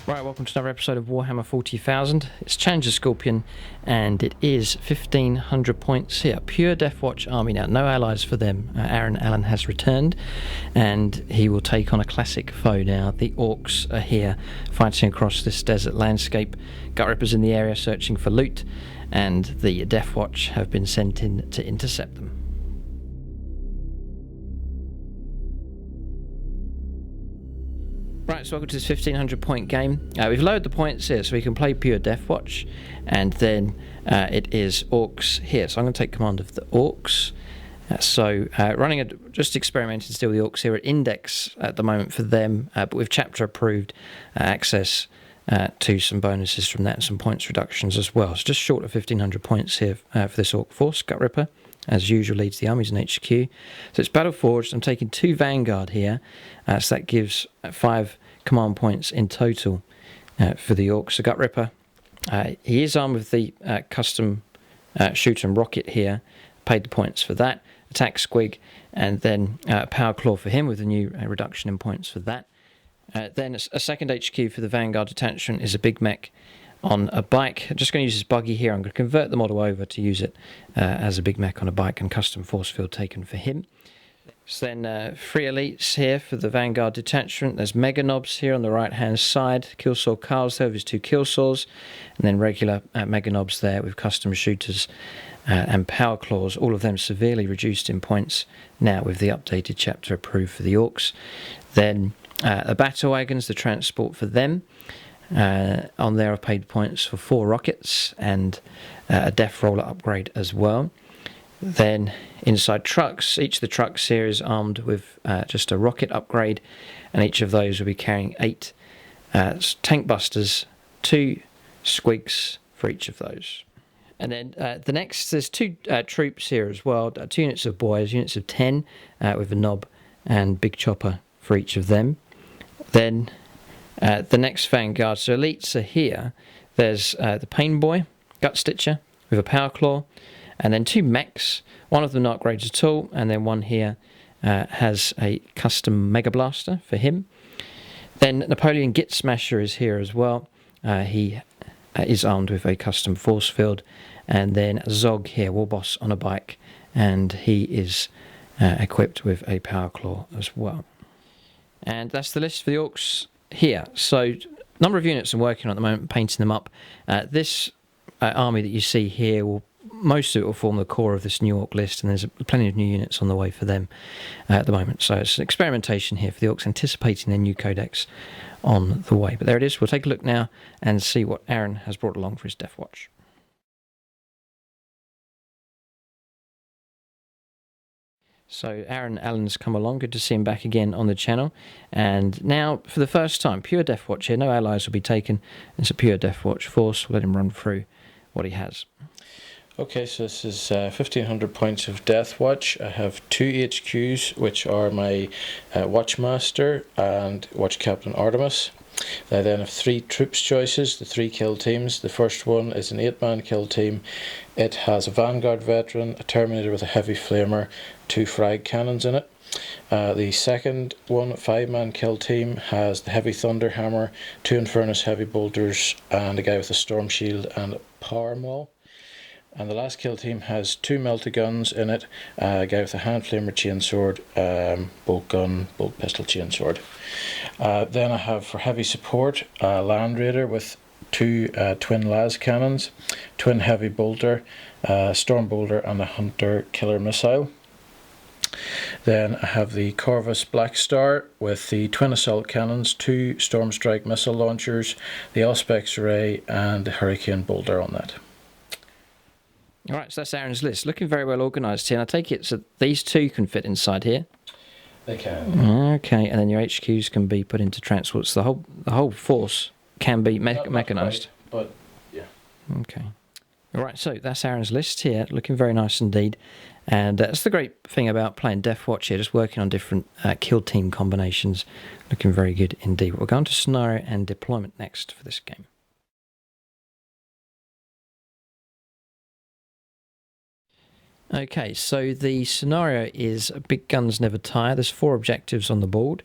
Right, welcome to another episode of Warhammer 40,000. It's Challenger Scorpion, and it is 1,500 points here. Pure Deathwatch army now, no allies for them. Aaron Allen has returned, and he will take on a classic foe now. The Orks are here, fighting across this desert landscape. Gutrippers in the area searching for loot, and the Deathwatch have been sent in to intercept them. Right, so welcome to this 1,500 point game. We've lowered the points here so we can play pure Deathwatch, and then it is Orks here. So I'm going to take command of the Orks. Just experimenting still with the Orks here at Index at the moment for them, but with chapter approved access to some bonuses from that and some points reductions as well. So just short of 1,500 points here for this Ork force. Gutrippa, as usual, leads the armies in HQ. So it's Battle Forged. I'm taking 2 Vanguard here, so that gives 5 command points in total for the Orks. So Gutrippa, he is armed with the custom shoot and rocket here, paid the points for that. Attack Squig, and then Power Claw for him with a new reduction in points for that. Then a second HQ for the Vanguard detachment is a big mech on a bike. I'm just going to use this buggy here. I'm going to convert the model over to use it as a big mech on a bike, and custom force field taken for him. So then 3 elites here for the Vanguard detachment. There's Mega Knobs here on the right hand side. Killsaw Carls there with his 2 Killsaws, and then regular Mega Knobs there with custom shooters and Power Claws, all of them severely reduced in points now with the updated chapter approved for the Orks. Then the Battle Wagons, the transport for them. On there I've paid points for 4 rockets and a Death Roller upgrade as well. Then inside trucks, each of the trucks here is armed with just a rocket upgrade, and each of those will be carrying 8 tank busters, 2 squigs for each of those. And then the next, there's 2 troops here as well, 2 units of boys, units of 10 with a knob and big chopper for each of them. Then the next Vanguard, so elites are here. There's the Pain Boy, Gut Stitcher with a Power Claw, and then 2 mechs, one of them not upgraded at all, and then one here has a custom Mega Blaster for him. Then Napoleon Git Smasher is here as well. He is armed with a custom force field, and then Zog here, War Boss on a bike, and he is equipped with a Power Claw as well. And that's the list for the Orks here. So number of units I'm working on at the moment, painting them up. This army that you see here most of it will form the core of this new Ork list, and there's plenty of new units on the way for them at the moment. So it's an experimentation here for the Orks, anticipating their new codex on the way. But there it is. We'll take a look now and see what Aaron has brought along for his Deathwatch. So Aaron Allen's come along, good to see him back again on the channel. And now, for the first time, pure Deathwatch here, no allies will be taken. It's a pure Deathwatch force. We'll let him run through what he has. Okay, so this is 1,500 points of Deathwatch. I have 2 HQs, which are my Watchmaster and Watch Captain Artemis. I then have 3 troops choices, the 3 kill teams. The first one is an 8-man kill team. It has a Vanguard veteran, a Terminator with a heavy flamer, 2 frag cannons in it. The second one, 5-man kill team, has the heavy thunder hammer, 2 Infernus heavy bolters, and a guy with a storm shield and a power maul. And the last kill team has 2 melta guns in it, a guy with a hand flamer chainsword, bolt gun, bolt pistol chainsword. Then I have for heavy support a Land Raider with 2 twin las cannons, twin heavy bolter, storm bolter, and a hunter killer missile. Then I have the Corvus Black Star with the twin assault cannons, 2 storm strike missile launchers, the Auspex array, and the Hurricane bolter on that. Alright, so that's Aaron's list. Looking very well organised here. And I take it so these 2 can fit inside here. They can. Okay, and then your HQs can be put into transports. The whole force can be mechanised. But yeah. Okay. Alright, so that's Aaron's list here. Looking very nice indeed. And that's the great thing about playing Deathwatch here, just working on different kill team combinations. Looking very good indeed. We'll go on to scenario and deployment next for this game. Okay, so the scenario is big guns never tire. There's 4 objectives on the board,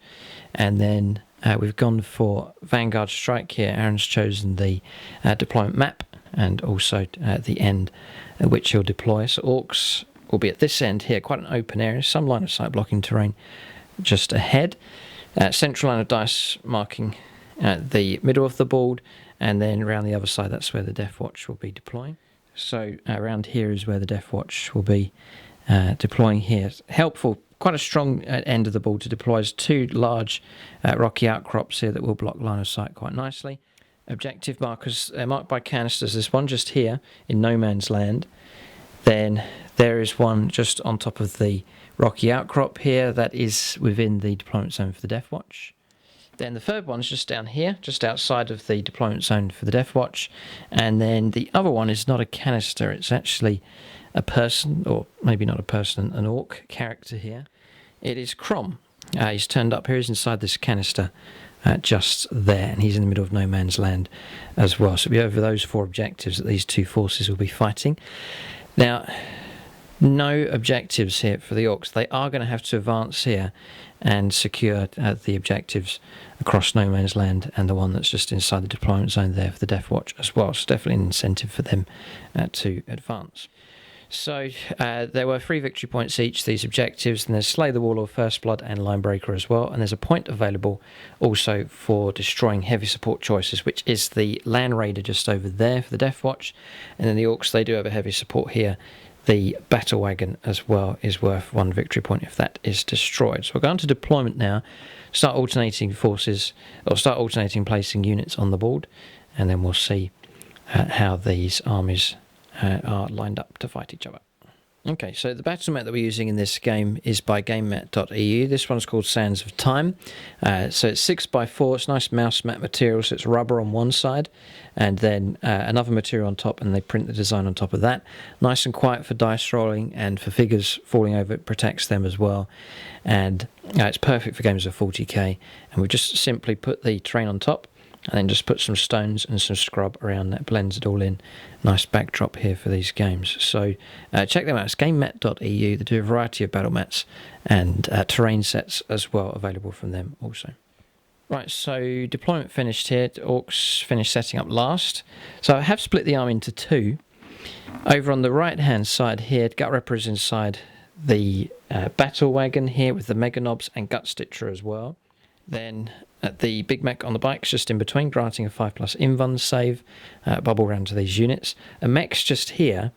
and then we've gone for Vanguard Strike here. Aaron's chosen the deployment map and also the end at which he'll deploy. So Orks will be at this end here, quite an open area, some line of sight blocking terrain just ahead. Central line of dice marking the middle of the board, and then around the other side, that's where the Deathwatch will be deploying. So around here is where the Deathwatch will be deploying here. Helpful, quite a strong end of the board to deploy. There's two large rocky outcrops here that will block line of sight quite nicely. Objective markers marked by canisters. There's one just here in no man's land. Then there is one just on top of the rocky outcrop here that is within the deployment zone for the Deathwatch. Then the third one's just down here, just outside of the deployment zone for the Deathwatch. And then the other one is not a canister, it's actually a person, or maybe not a person, an orc character here. It is Crom. He's turned up here, he's inside this canister just there, and he's in the middle of no man's land as well. So it'll be over those four objectives that these two forces will be fighting. Now, no objectives here for the Orks. They are going to have to advance here and secure the objectives across no man's land and the one that's just inside the deployment zone there for the Deathwatch as well. So definitely an incentive for them to advance. So there were 3 victory points each, these objectives, and there's Slay the Warlord, First Blood and Linebreaker as well, and there's a point available also for destroying heavy support choices, which is the Land Raider just over there for the Deathwatch, and then the Orks, they do have a heavy support here. The Battle Wagon as well is worth 1 victory point if that is destroyed. So we'll go on to deployment now, start alternating forces, or start alternating placing units on the board, and then we'll see how these armies are lined up to fight each other. Okay, so the battle map that we're using in this game is by GameMat.eu. This one's called Sands of Time. So it's 6x4, it's nice mouse mat material, so it's rubber on one side, and then another material on top, and they print the design on top of that. Nice and quiet for dice rolling, and for figures falling over, it protects them as well. And it's perfect for games of 40k, and we've just simply put the terrain on top, and then just put some stones and some scrub around that, blends it all in. Nice backdrop here for these games. So check them out. It's GameMat.eu. They do a variety of battle mats and terrain sets as well, available from them also. Right, so deployment finished here. Orks finished setting up last. So I have split the army into 2. Over on the right-hand side here, Gutrippa is inside the battle wagon here with the Mega Knobs and Gut Stitcher as well. Then the big mech on the bike's just in between, granting a 5+ invuln save, bubble round to these units. A mech's just here,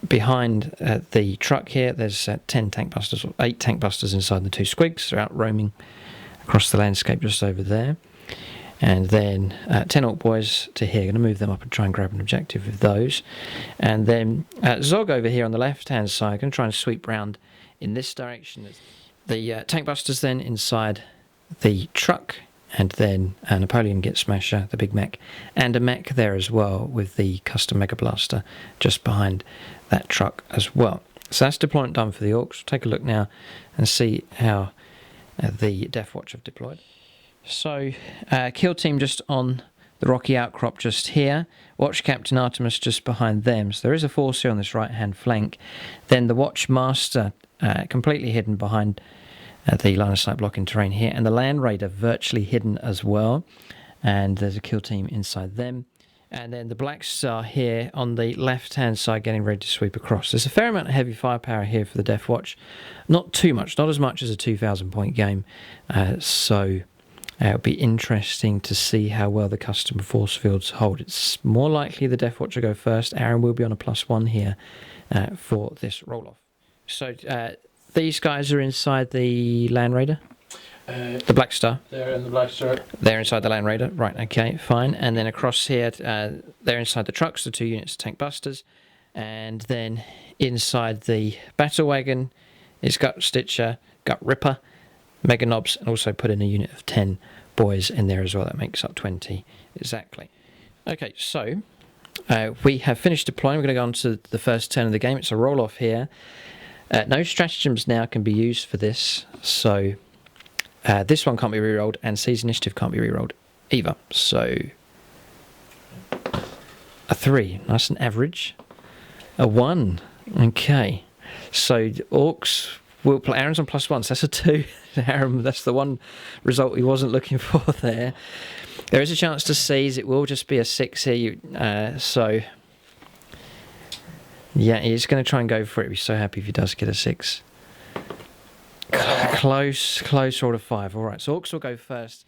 behind the truck here. There's 10 tank busters, or 8 tank busters inside the 2 squigs. They're out roaming across the landscape just over there. And then 10 Orc boys to here. Going to move them up and try and grab an objective with those. And then Zog over here on the left-hand side. Going to try and sweep round in this direction. The tank busters then inside the truck, and then Napoleon gets Smasher, the big mech, and a mech there as well with the custom Mega Blaster just behind that truck as well. So that's deployment done for the Orks. We'll take a look now and see how the Deathwatch have deployed. So kill team just on the rocky outcrop just here. Watch Captain Artemis just behind them. So there is a force here on this right hand flank. Then the Watch Master completely hidden behind the line of sight blocking terrain here, and the Land Raider virtually hidden as well, and there's a kill team inside them. And then the Black Star here on the left hand side getting ready to sweep across. There's a fair amount of heavy firepower here for the Deathwatch, not too much, not as much as a 2,000 point game, so it'll be interesting to see how well the custom force fields hold. It's more likely the Deathwatch will go first. Aaron will be on a +1 here for this roll-off. So these guys are inside the Land Raider? The Black Star? They're in the Black Star. They're inside the Land Raider. Right, okay, fine. And then across here, they're inside the trucks, the 2 units of tank busters. And then inside the battle wagon is Gut Stitcher, Gutrippa, Mega Knobs, and also put in a unit of 10 boys in there as well. That makes up 20 exactly. Okay, so we have finished deploying. We're going to go on to the first turn of the game. It's a roll-off here. No stratagems now can be used for this, so this one can't be rerolled, and Seize Initiative can't be rerolled either. So a 3, nice and average. A 1, okay. So the Orks We'll play Aaron's on +1, so that's a 2. Aaron, that's the one result he wasn't looking for there. There is a chance to seize. It will just be a 6 here. So, yeah, he's going to try and go for it. He'll be so happy if he does get a 6. Close roll of 5. All right, so Orks will go first.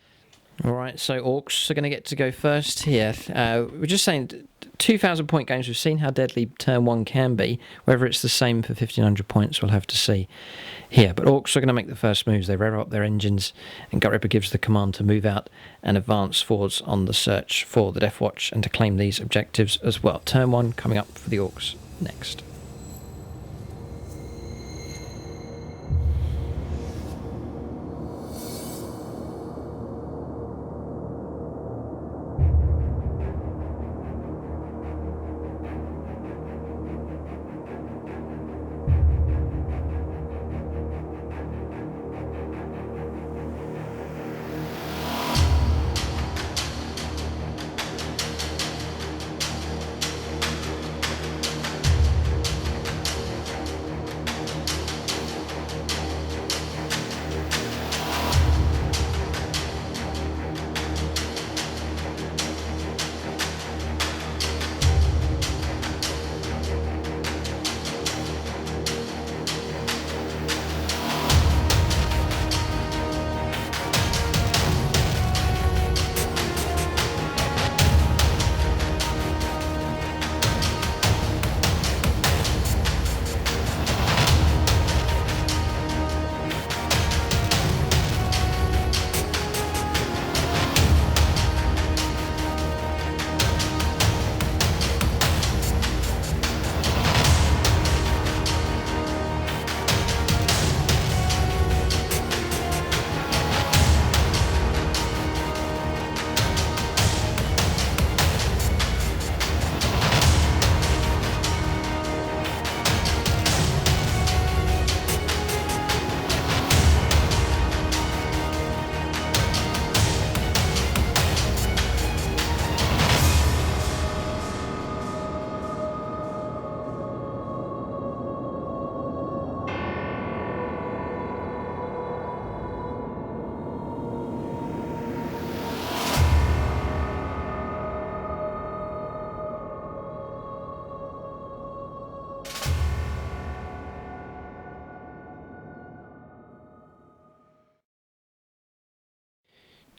All right, so Orks are going to get to go first here. We're just saying 2,000 point games, we've seen how deadly turn 1 can be. Whether it's the same for 1,500 points, we'll have to see here. But Orks are going to make the first moves. They rev up their engines, and Gutrippa gives the command to move out and advance forwards on the search for the Deathwatch and to claim these objectives as well. Turn 1 coming up for the Orks next.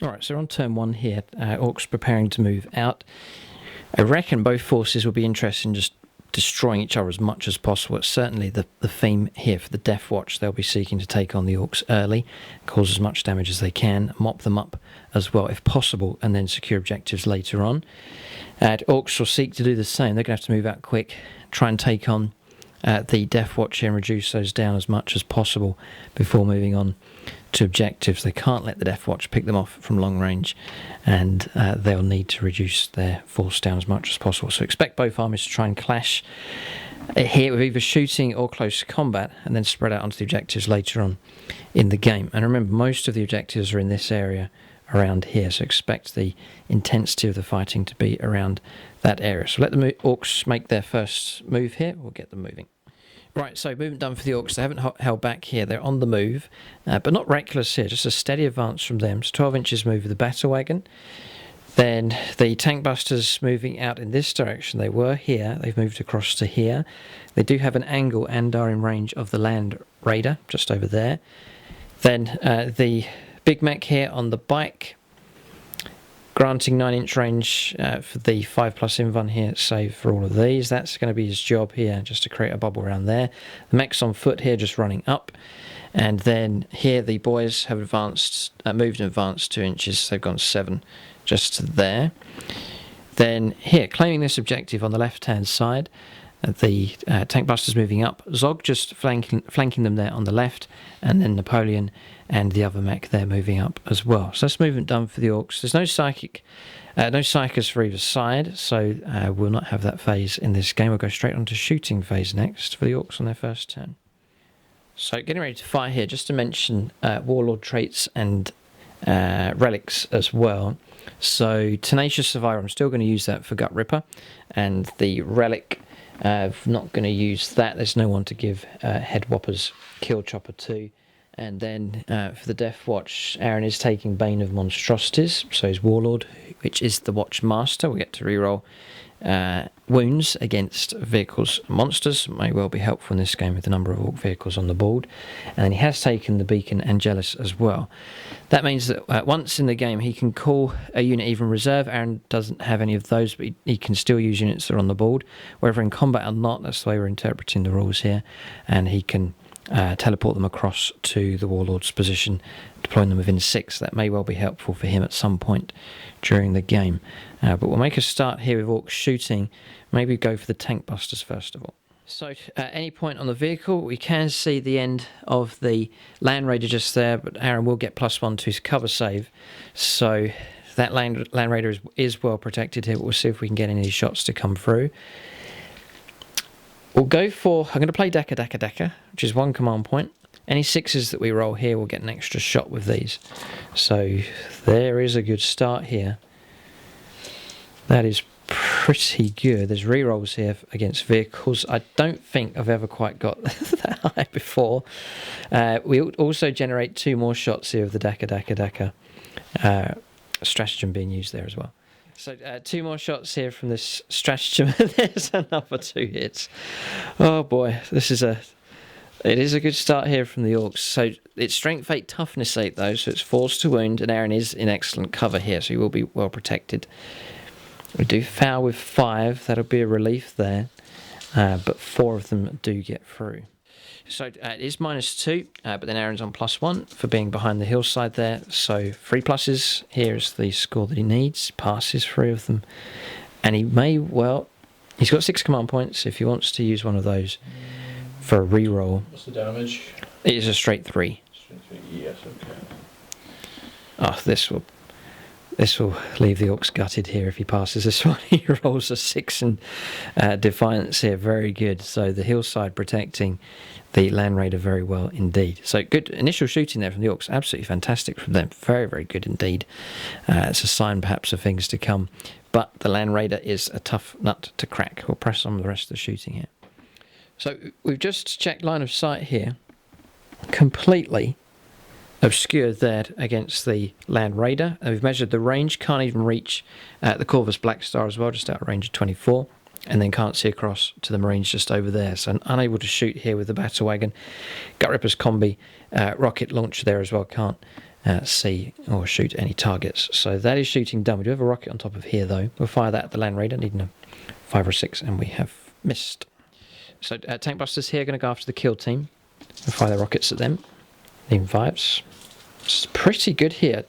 Alright, so we're on turn 1 here. Orks preparing to move out. I reckon both forces will be interested in just destroying each other as much as possible. It's certainly the theme here for the Deathwatch. They'll be seeking to take on the Orks early, cause as much damage as they can, mop them up as well if possible, and then secure objectives later on. Orks will seek to do the same. They're going to have to move out quick, try and take on the Deathwatch here and reduce those down as much as possible before moving on to objectives. They can't let the Deathwatch pick them off from long range, and they'll need to reduce their force down as much as possible. So expect both armies to try and clash here with either shooting or close combat, and then spread out onto the objectives later on in the game. And remember, most of the objectives are in this area around here, so expect the intensity of the fighting to be around that area. So let the Orks make their first move here. We'll get them moving. Right, so movement done for the Orks. They haven't held back here. They're on the move, but not reckless here. Just a steady advance from them. So 12 inches move with the battle wagon. Then the tank busters moving out in this direction. They were here. They've moved across to here. They do have an angle and are in range of the land raider just over there. Then the big mech here on the bike, granting 9-inch range for the 5+ invuln here, save for all of these. That's going to be his job here, just to create a bubble around there. The mech's on foot here, just running up. And then here the boys have advanced, moved and advanced 2 inches. They've gone 7 just to there. Then here, claiming this objective on the left-hand side, the tank busters moving up. Zog just flanking them there on the left, and then Napoleon and the other mech there moving up as well. So that's movement done for the Orks. There's no psychers for either side, so we'll not have that phase in this game. We'll go straight on to shooting phase next for the Orks on their first turn. So getting ready to fire here, just to mention warlord traits and relics as well. So Tenacious Survivor, I'm still going to use that for Gutrippa, and the relic Not going to use that. There's no one to give Head Whoppers Kill Chopper to. And then for the Death Watch, Aaron is taking Bane of Monstrosities, so his Warlord, which is the Watch Master. We get to reroll wounds against vehicles and monsters. May well be helpful in this game with the number of Orc vehicles on the board. And then he has taken the Beacon Angelus as well. That means that once in the game he can call a unit even reserve. Aaron doesn't have any of those, but he can still use units that are on the board, whether in combat or not. That's the way we're interpreting the rules here. And he can teleport them across to the Warlord's position, deploying them within 6. That may well be helpful for him at some point during the game. But we'll make a start here with Orcs shooting. Maybe go for the Tank Busters first of all. So at any point on the vehicle, we can see the end of the Land Raider just there, but Aaron will get +1 to his cover save. So that Land Raider is well protected here, but we'll see if we can get any shots to come through. We'll go for, I'm going to play Daka, which is 1 command point. Any 6s that we roll here will get an extra shot with these. So there is a good start here. That is pretty good. There's rerolls here against vehicles. I don't think I've ever quite got that high before. We also generate 2 more shots here of the Daka stratagem being used there as well. So 2 more shots here from this stratagem. There's another 2 hits. Oh boy, it is a good start here from the Orcs. So it's Strength 8, Toughness 8 though, so it's forced to wound, and Aaron is in excellent cover here, so he will be well protected. We do foul with 5, that'll be a relief there, but 4 of them do get through. So it is -2, but then Aaron's on +1 for being behind the hillside there. So 3 pluses. Here's the score that he needs. Passes 3 of them. And he may well... He's got 6 command points if he wants to use one of those for a reroll. What's the damage? It is a straight 3. Straight 3, yes, okay. Oh, this will leave the Orcs gutted here if he passes this one. He rolls a 6 and Defiance here. Very good. So the hillside protecting the Land Raider very well indeed. So good initial shooting there from the Orcs. Absolutely fantastic from them. Very, very good indeed. It's a sign perhaps of things to come. But the Land Raider is a tough nut to crack. We'll press on with the rest of the shooting here. So we've just checked line of sight here. Completely obscured there against the Land Raider. And we've measured the range, can't even reach the Corvus Black Star as well, just out of range of 24, and then can't see across to the Marines just over there. So unable to shoot here with the Battle Wagon. Gutrippa's combi rocket launcher there as well, can't see or shoot any targets. So that is shooting done. We do have a rocket on top of here though. We'll fire that at the Land Raider, needing a 5 or 6, and we have missed. So Tank Busters here going to go after the kill team and fire their rockets at them. Even 5s. It's pretty good here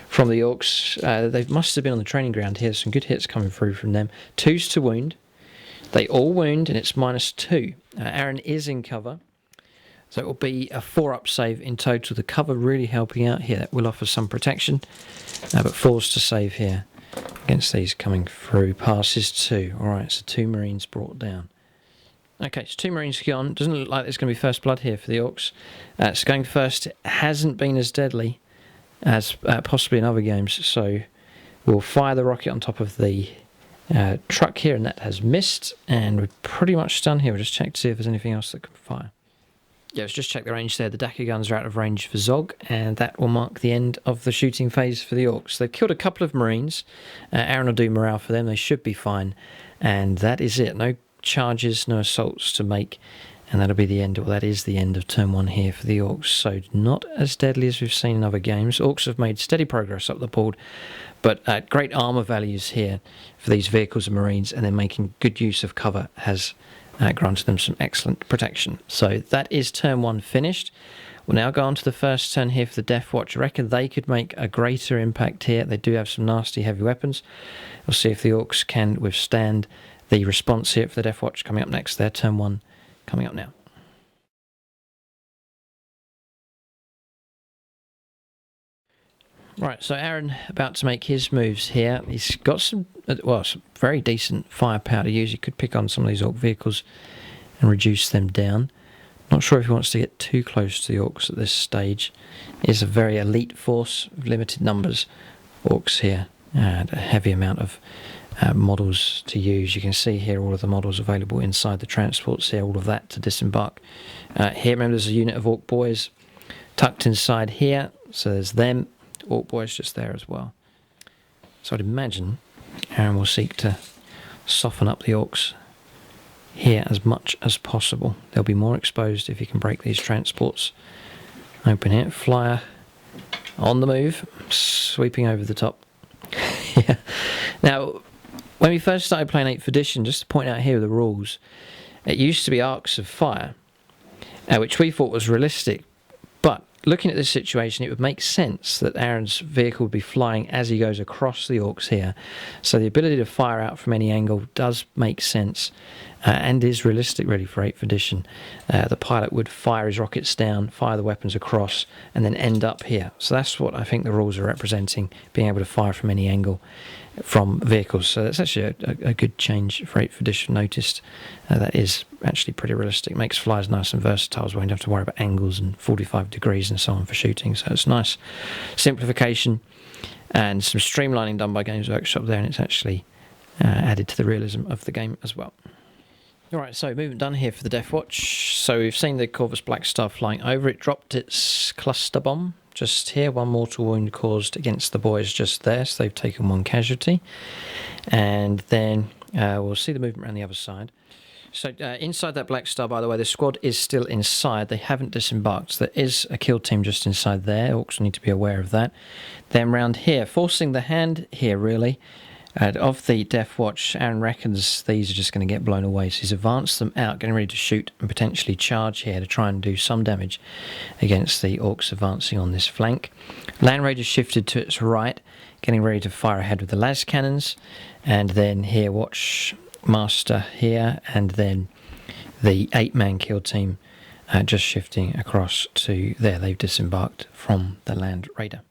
from the Orcs. They must have been on the training ground here. Some good hits coming through from them. 2s to wound. They all wound, and it's -2. Aaron is in cover, so it will be a 4-up save in total. The cover really helping out here. That will offer some protection, but 4s to save here against these coming through. Passes 2. All right, so 2 Marines brought down. Okay, so 2 Marines gone. Doesn't look like there's going to be first blood here for the Orcs. So going first hasn't been as deadly as possibly in other games. So we'll fire the rocket on top of the truck here, and that has missed. And we're pretty much done here. We'll just check to see if there's anything else that can fire. Yeah, let's just check the range there. The Daka guns are out of range for Zog, and that will mark the end of the shooting phase for the Orcs. They've killed a couple of Marines. Aaron will do morale for them. They should be fine. And that is it. No charges, no assaults to make, and that'll be the end. Well, that is the end of turn 1 here for the Orcs. So not as deadly as we've seen in other games. Orcs have made steady progress up the board, but great armor values here for these vehicles and Marines, and then making good use of cover has granted them some excellent protection. So that is turn 1 finished. We'll now go on to the first turn here for the Deathwatch. I reckon they could make a greater impact here. They do have some nasty heavy weapons. We'll see if the Orcs can withstand the response here for the Deathwatch coming up next. Their turn 1 coming up now. Right, so Aaron about to make his moves here. He's got some very decent firepower to use. He could pick on some of these Orc vehicles and reduce them down. Not sure if he wants to get too close to the Orcs at this stage. It's a very elite force with limited numbers. Orcs here, and a heavy amount of models to use. You can see here all of the models available inside the transports here, all of that to disembark. Here, remember, there's a unit of Ork boys tucked inside here, so there's them, Ork boys just there as well. So I'd imagine Aaron will seek to soften up the Orks here as much as possible. They'll be more exposed if you can break these transports open here. Flyer on the move, sweeping over the top. Yeah. Now, when we first started playing 8th edition, just to point out here the rules, it used to be arcs of fire, which we thought was realistic. But looking at this situation, it would make sense that Aaron's vehicle would be flying as he goes across the Orks here. So the ability to fire out from any angle does make sense and is realistic really for 8th edition. The pilot would fire his rockets down, fire the weapons across, and then end up here. So that's what I think the rules are representing, being able to fire from any angle from vehicles. So that's actually a good change for 8th edition. Noticed that is actually pretty realistic. Makes flyers nice and versatile as well. You don't have to worry about angles and 45 degrees and so on for shooting. So it's nice simplification and some streamlining done by Games Workshop there, and it's actually added to the realism of the game as well. Alright, so movement done here for the Deathwatch. So we've seen the Corvus Black Star flying over. It dropped its cluster bomb just here. 1 mortal wound caused against the boys just there, so they've taken 1 casualty. And then we'll see the movement around the other side. So inside that Black Star, by the way, the squad is still inside. They haven't disembarked. So there is a kill team just inside there. Orks need to be aware of that. Then round here, forcing the hand here really. Of the Deathwatch, Aaron reckons these are just going to get blown away, so he's advanced them out, getting ready to shoot and potentially charge here to try and do some damage against the Orks advancing on this flank. Land Raider shifted to its right, getting ready to fire ahead with the las cannons, and then here Watchmaster here, and then the 8-man kill team just shifting across to there. They've disembarked from the Land Raider.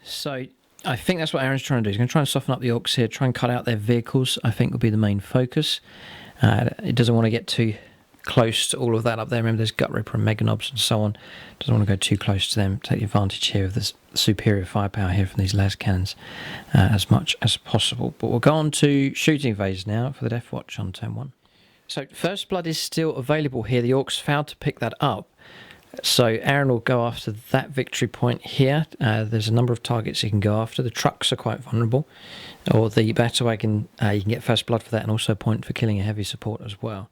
So I think that's what Aaron's trying to do. He's going to try and soften up the Orks here, try and cut out their vehicles, I think will be the main focus. It doesn't want to get too close to all of that up there. Remember, there's Gutrippa and Meganobs and so on. Doesn't want to go too close to them. Take the advantage here of this superior firepower here from these las cannons as much as possible. But we'll go on to shooting phase now for the Deathwatch on turn 1. So First Blood is still available here. The Orks failed to pick that up. So Aaron will go after that victory point here. There's a number of targets he can go after. The trucks are quite vulnerable, or the battle wagon, you can get First Blood for that, and also a point for killing a heavy support as well.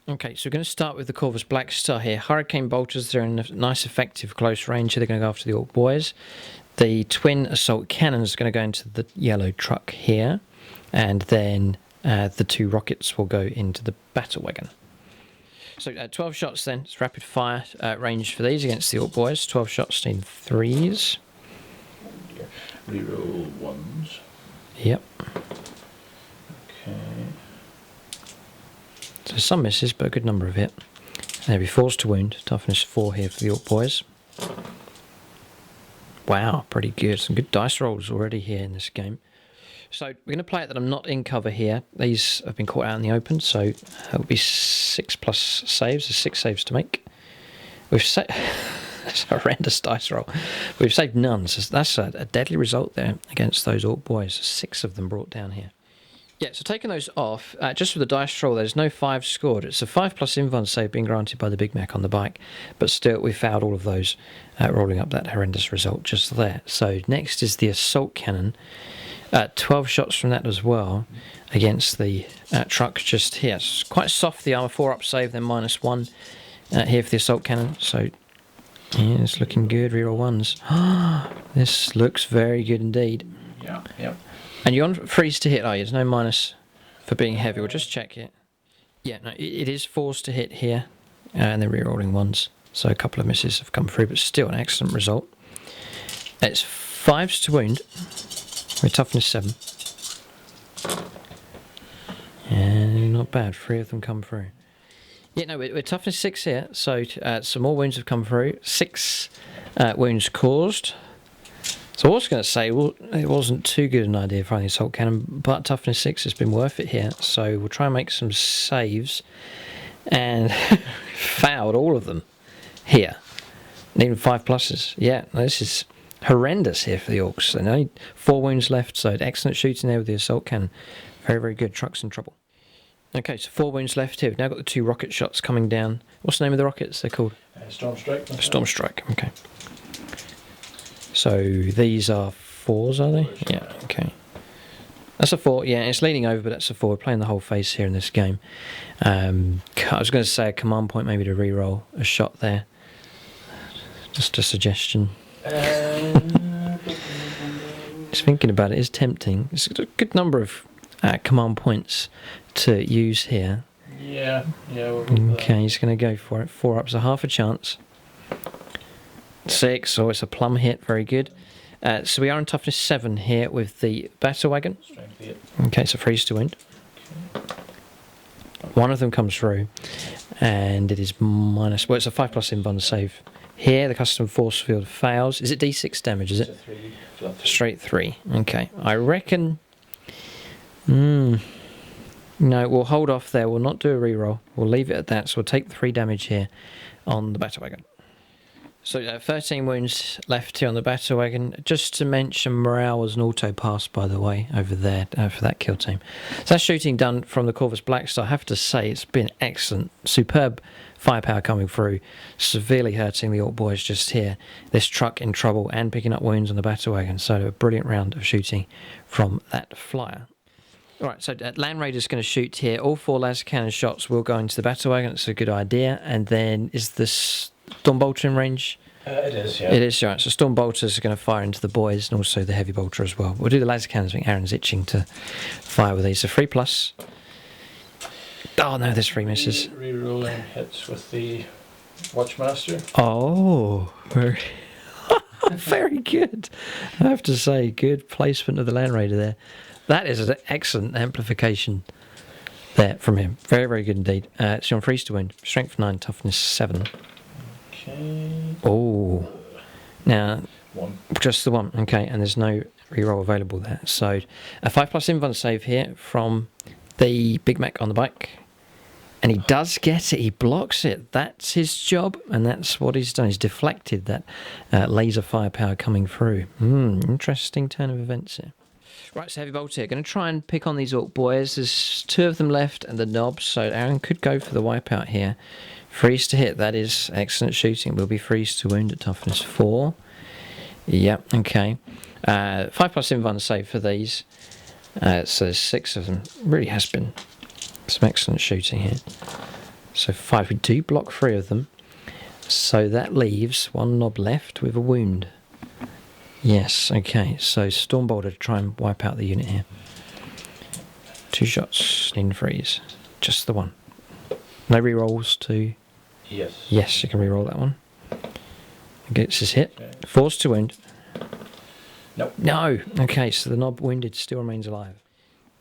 Okay, so we're going to start with the Corvus Black Star here. Hurricane Bolters, they're in a nice effective close range here. They're going to go after the Ork boys. The twin assault cannons are going to go into the yellow truck here, and then the 2 rockets will go into the battle wagon. So 12 shots then, it's rapid fire range for these against the Ork boys. 12 shots in 3s. Reroll 1s. Yep. Okay. So some misses, but a good number of hit. There be 4s to wound, toughness 4 here for the Ork boys. Wow, pretty good. Some good dice rolls already here in this game. So we're going to play it that I'm not in cover here. These have been caught out in the open, so it'll be 6+ saves. There's 6 saves to make. We've saved... That's a horrendous dice roll. We've saved none, so that's a deadly result there against those Ork boys. 6 of them brought down here. Yeah, so taking those off, just with the dice roll, there's no 5 scored. It's a 5+ invuln save being granted by the Big Mac on the bike, but still we fouled all of those, rolling up that horrendous result just there. So next is the assault cannon. 12 shots from that as well against the truck just here. It's quite soft, the armor 4 up save, then -1 here for the assault cannon. So yeah, it's looking good. Reroll 1s. This looks very good indeed. Yeah, yep. And you're on freeze to hit, are you? There's no minus for being heavy. We'll just check it. Yeah, no, it is 4s to hit here, and then rerolling 1s. So a couple of misses have come through, but still an excellent result. It's 5s to wound. With toughness 7. And not bad, 3 of them come through. Yeah, no, we're toughness 6 here, so some more wounds have come through. 6 wounds caused. So I was going to say, well, it wasn't too good an idea finding the assault cannon, but toughness 6 has been worth it here. So we'll try and make some saves. And fouled all of them here. And even 5+. Yeah, this is horrendous here for the Orks. And only 4 wounds left, so excellent shooting there with the assault cannon. Very, very good. Truck's in trouble. Okay, so 4 wounds left here. We've now got the 2 rocket shots coming down. What's the name of the rockets they're called? Storm Strike. Storm Strike, okay. So these are 4s, are they? Yeah, okay. That's a 4, yeah, it's leaning over, but that's a 4. We're playing the whole face here in this game. I was going to say a command point, maybe to re-roll a shot there. Just a suggestion. Just thinking about it is tempting. It's a good number of command points to use here. Yeah, Okay, he's going to go for it. 4 up's a half a chance. 6, oh, it's a plum hit, very good. So we are on toughness 7 here with the battle wagon. Strength 8. Okay, so freeze to wound. One of them comes through, and it is minus. Well, it's a 5+ invuln save. Here, the custom force field fails. Is it D6 damage? Is it? It's a 3, flat 3. Straight 3. Okay, I reckon. No, we'll hold off there. We'll not do a reroll. We'll leave it at that. So we'll take the 3 damage here on the battle wagon. So 13 wounds left here on the battle wagon. Just to mention, morale was an auto pass, by the way, over there for that kill team. So that's shooting done from the Corvus Blackstar. I have to say, it's been excellent. Superb firepower coming through, severely hurting the Orc boys just here. This truck in trouble and picking up wounds on the battle wagon. So a brilliant round of shooting from that flyer. Alright, so Land Raider's going to shoot here. All 4 laser cannon shots will go into the battle wagon. It's a good idea. And then is this Storm Bolter in range? It is, yeah. It is, right. So Storm Bolters are going to fire into the boys and also the Heavy Bolter as well. We'll do the laser cannons. I think Aaron's itching to fire with these. So 3+. Oh no, this 3 misses. Rerolling hits with the Watchmaster. Oh, very, very good. I have to say, good placement of the Land Raider there. That is an excellent amplification there from him. Very, very good indeed. It's on freeze to wound. Strength 9, toughness 7. Okay. Oh. Now, 1. just the 1. Okay, and there's no reroll available there. So, a 5+ invuln save here from the Big Mac on the bike. And he does get it. He blocks it. That's his job, and that's what he's done. He's deflected that laser firepower coming through. Interesting turn of events here. Right, so Heavy Bolter here. Going to try and pick on these Orc boys. There's 2 of them left and the knobs, so Aaron could go for the wipeout here. Freeze to hit, that is excellent shooting. Will be freeze to wound at toughness 4. Yep, okay. 5+ invuln save for these. So there's 6 of them. Really has been some excellent shooting here. So 5. We do block 3 of them. So that leaves 1 knob left with a wound. Yes, okay. So Storm Bolter to try and wipe out the unit here. 2 shots in freeze. Just the 1. No rerolls to... Yes. Yes, you can reroll that one. Gets his hit. Okay. Force to wound. Nope. No! Okay, so the knob wounded still remains alive.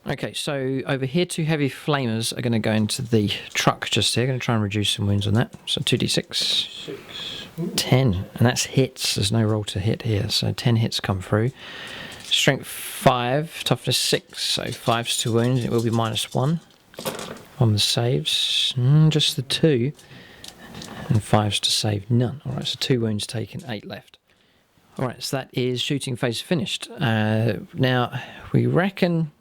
Okay, so over here 2 heavy flamers are going to go into the truck just here. Going to try and reduce some wounds on that. So 2d6. 6. Ooh. 10. And that's hits. There's no roll to hit here. So 10 hits come through. Strength 5. Toughness 6. So 5's to wound. It will be -1 on the saves. Just the 2. And 5's to save none. Alright, so 2 wounds taken, 8 left. Alright, so that is shooting phase finished. Now, we reckon...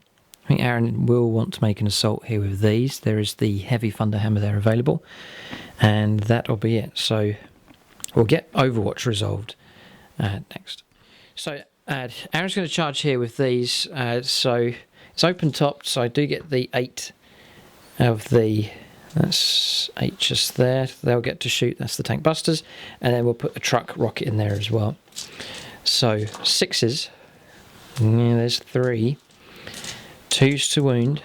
I think Aaron will want to make an assault here with these. There is the heavy thunder hammer there available. And that'll be it. So we'll get Overwatch resolved next. So Aaron's going to charge here with these. So it's open topped. So I do get the 8 of the... That's 8 just there. They'll get to shoot. That's the tank busters. And then we'll put the truck rocket in there as well. So 6s. Yeah, there's 3. 2's to wound.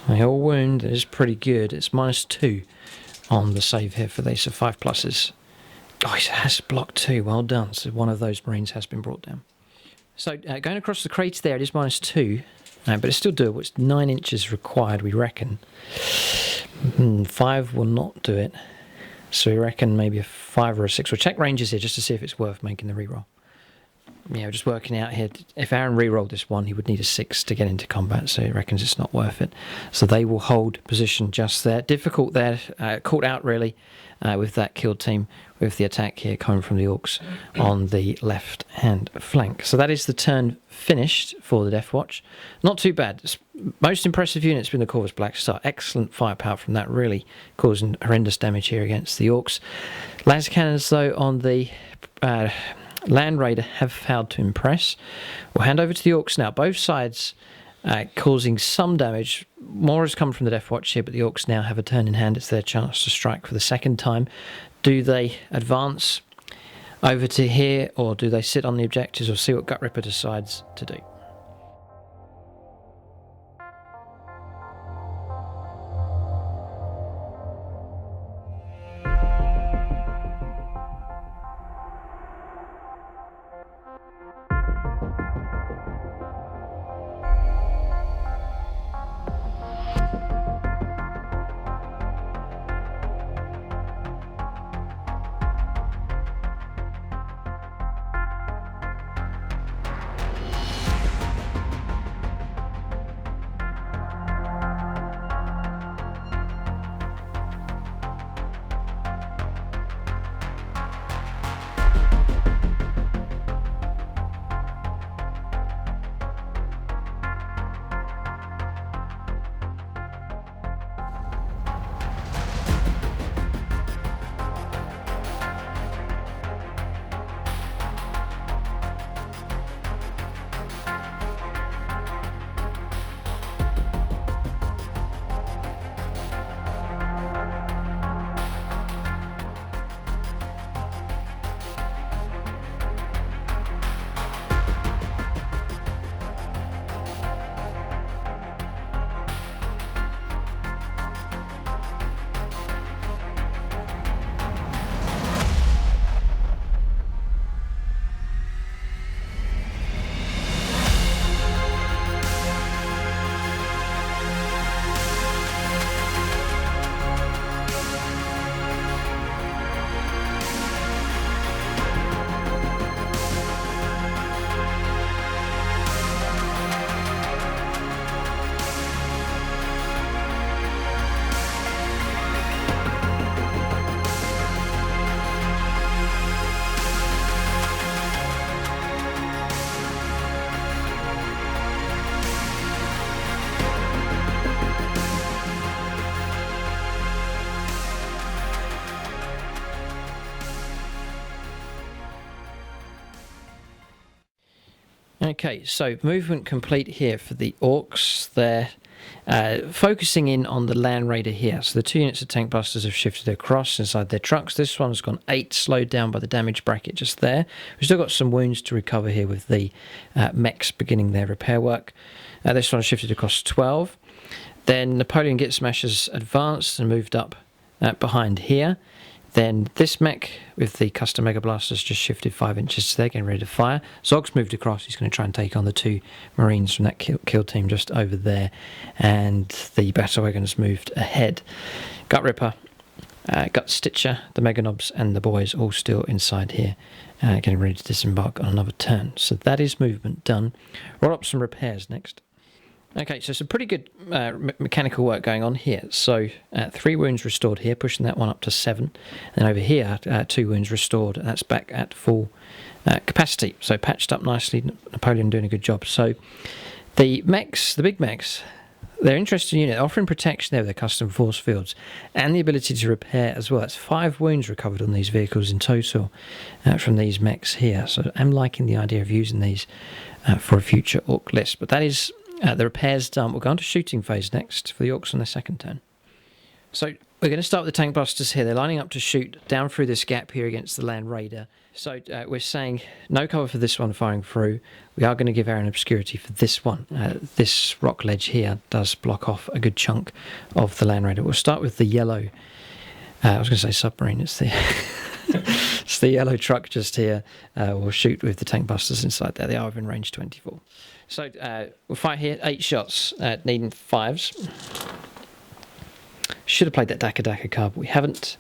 They all wound is pretty good. It's -2 on the save here for these. So 5+. Oh, it has blocked 2. Well done. So one of those Marines has been brought down. So going across the crater there, it is -2. But it's still doable. It's 9 inches required, we reckon. 5 will not do it. So we reckon maybe a 5 or a 6. We'll check ranges here just to see if it's worth making the reroll. just working out here, if Aaron re-rolled this one, he would need a 6 to get into combat, so he reckons it's not worth it. So they will hold position just there. Difficult there, caught out really with that kill team, with the attack here coming from the Orks on the left-hand flank. So that is the turn finished for the Deathwatch. Not too bad. Most impressive unit's been the Corvus Black Star. Excellent firepower from that, really causing horrendous damage here against the Orks. Laser cannons, though, on the Land Raider have failed to impress. We'll hand over to the Orks now. Both sides causing some damage. More has come from the Deathwatch here, but the Orks now have a turn in hand. It's their chance to strike for the second time. Do they advance over to here, or do they sit on the objectives? Or see what Gutrippa decides to do. Okay, so movement complete here for the Orks. They're focusing in on the Land Raider here. So the 2 units of tank busters have shifted across inside their trucks. This one's gone 8, slowed down by the damage bracket just there. We've still got some wounds to recover here with the mechs beginning their repair work. This one shifted across 12. Then Napoleon Git Smashers advanced and moved up behind here. Then this mech with the custom Mega Blasters just shifted 5 inches to there, getting ready to fire. Zog's moved across. He's going to try and take on the 2 Marines from that kill team just over there. And the Battle Wagons moved ahead. Gutrippa, Gut Stitcher, the Mega Knobs, and the boys all still inside here, getting ready to disembark on another turn. So that is movement done. Roll up some repairs next. Okay, so some pretty good mechanical work going on here. So 3 wounds restored here, pushing that one up to 7. And then over here, 2 wounds restored. That's back at full capacity. So patched up nicely. Napoleon doing a good job. So the mechs, the big mechs, they're an interesting unit, offering protection there with their custom force fields and the ability to repair as well. That's 5 wounds recovered on these vehicles in total from these mechs here. So I'm liking the idea of using these for a future Ork list. But that is the repairs done. We'll go on to shooting phase next for the Orks on their second turn. So we're going to start with the tank busters here. They're lining up to shoot down through this gap here against the Land Raider. So we're saying no cover for this one firing through. We are going to give Aaron obscurity for this one. This rock ledge here does block off a good chunk of the Land Raider. We'll start with the yellow. I was going to say submarine. It's the it's the yellow truck just here. We'll shoot with the tank busters inside there. They are within range 24. So we'll fire here, 8 shots, needing 5s. Should have played that Daka card, but we haven't.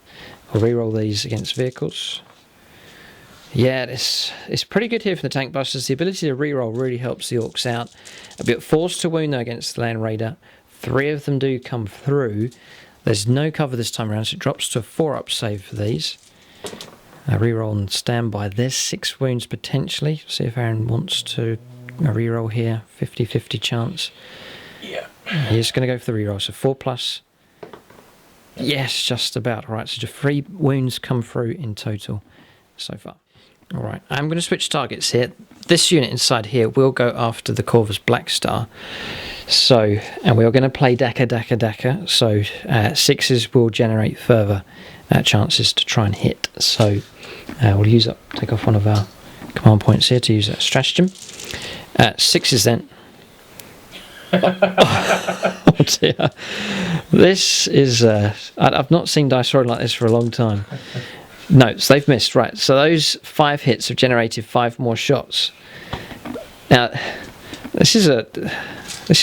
We'll re-roll these against vehicles. Yeah, it's pretty good here for the tank busters. The ability to reroll really helps the Orks out. A bit forced to wound though against the Land Raider. 3 of them do come through. There's no cover this time around, so it drops to a 4-up save for these. Reroll and standby. There's 6 wounds potentially. See if Aaron wants to reroll here. 50-50 chance. Yeah. He's going to go for the reroll. So 4+. Yes, just about. All right, so just 3 wounds come through in total so far. All right, I'm going to switch targets here. This unit inside here will go after the Corvus Black Star. So, and we're going to play Daka. So 6s will generate further chances to try and hit. So we'll take off one of our command points here to use that stratagem. 6s then. Oh dear. This is I've not seen dice rolling like this for a long time. No, so they've missed. Right, so those 5 hits have generated 5 more shots. Now this is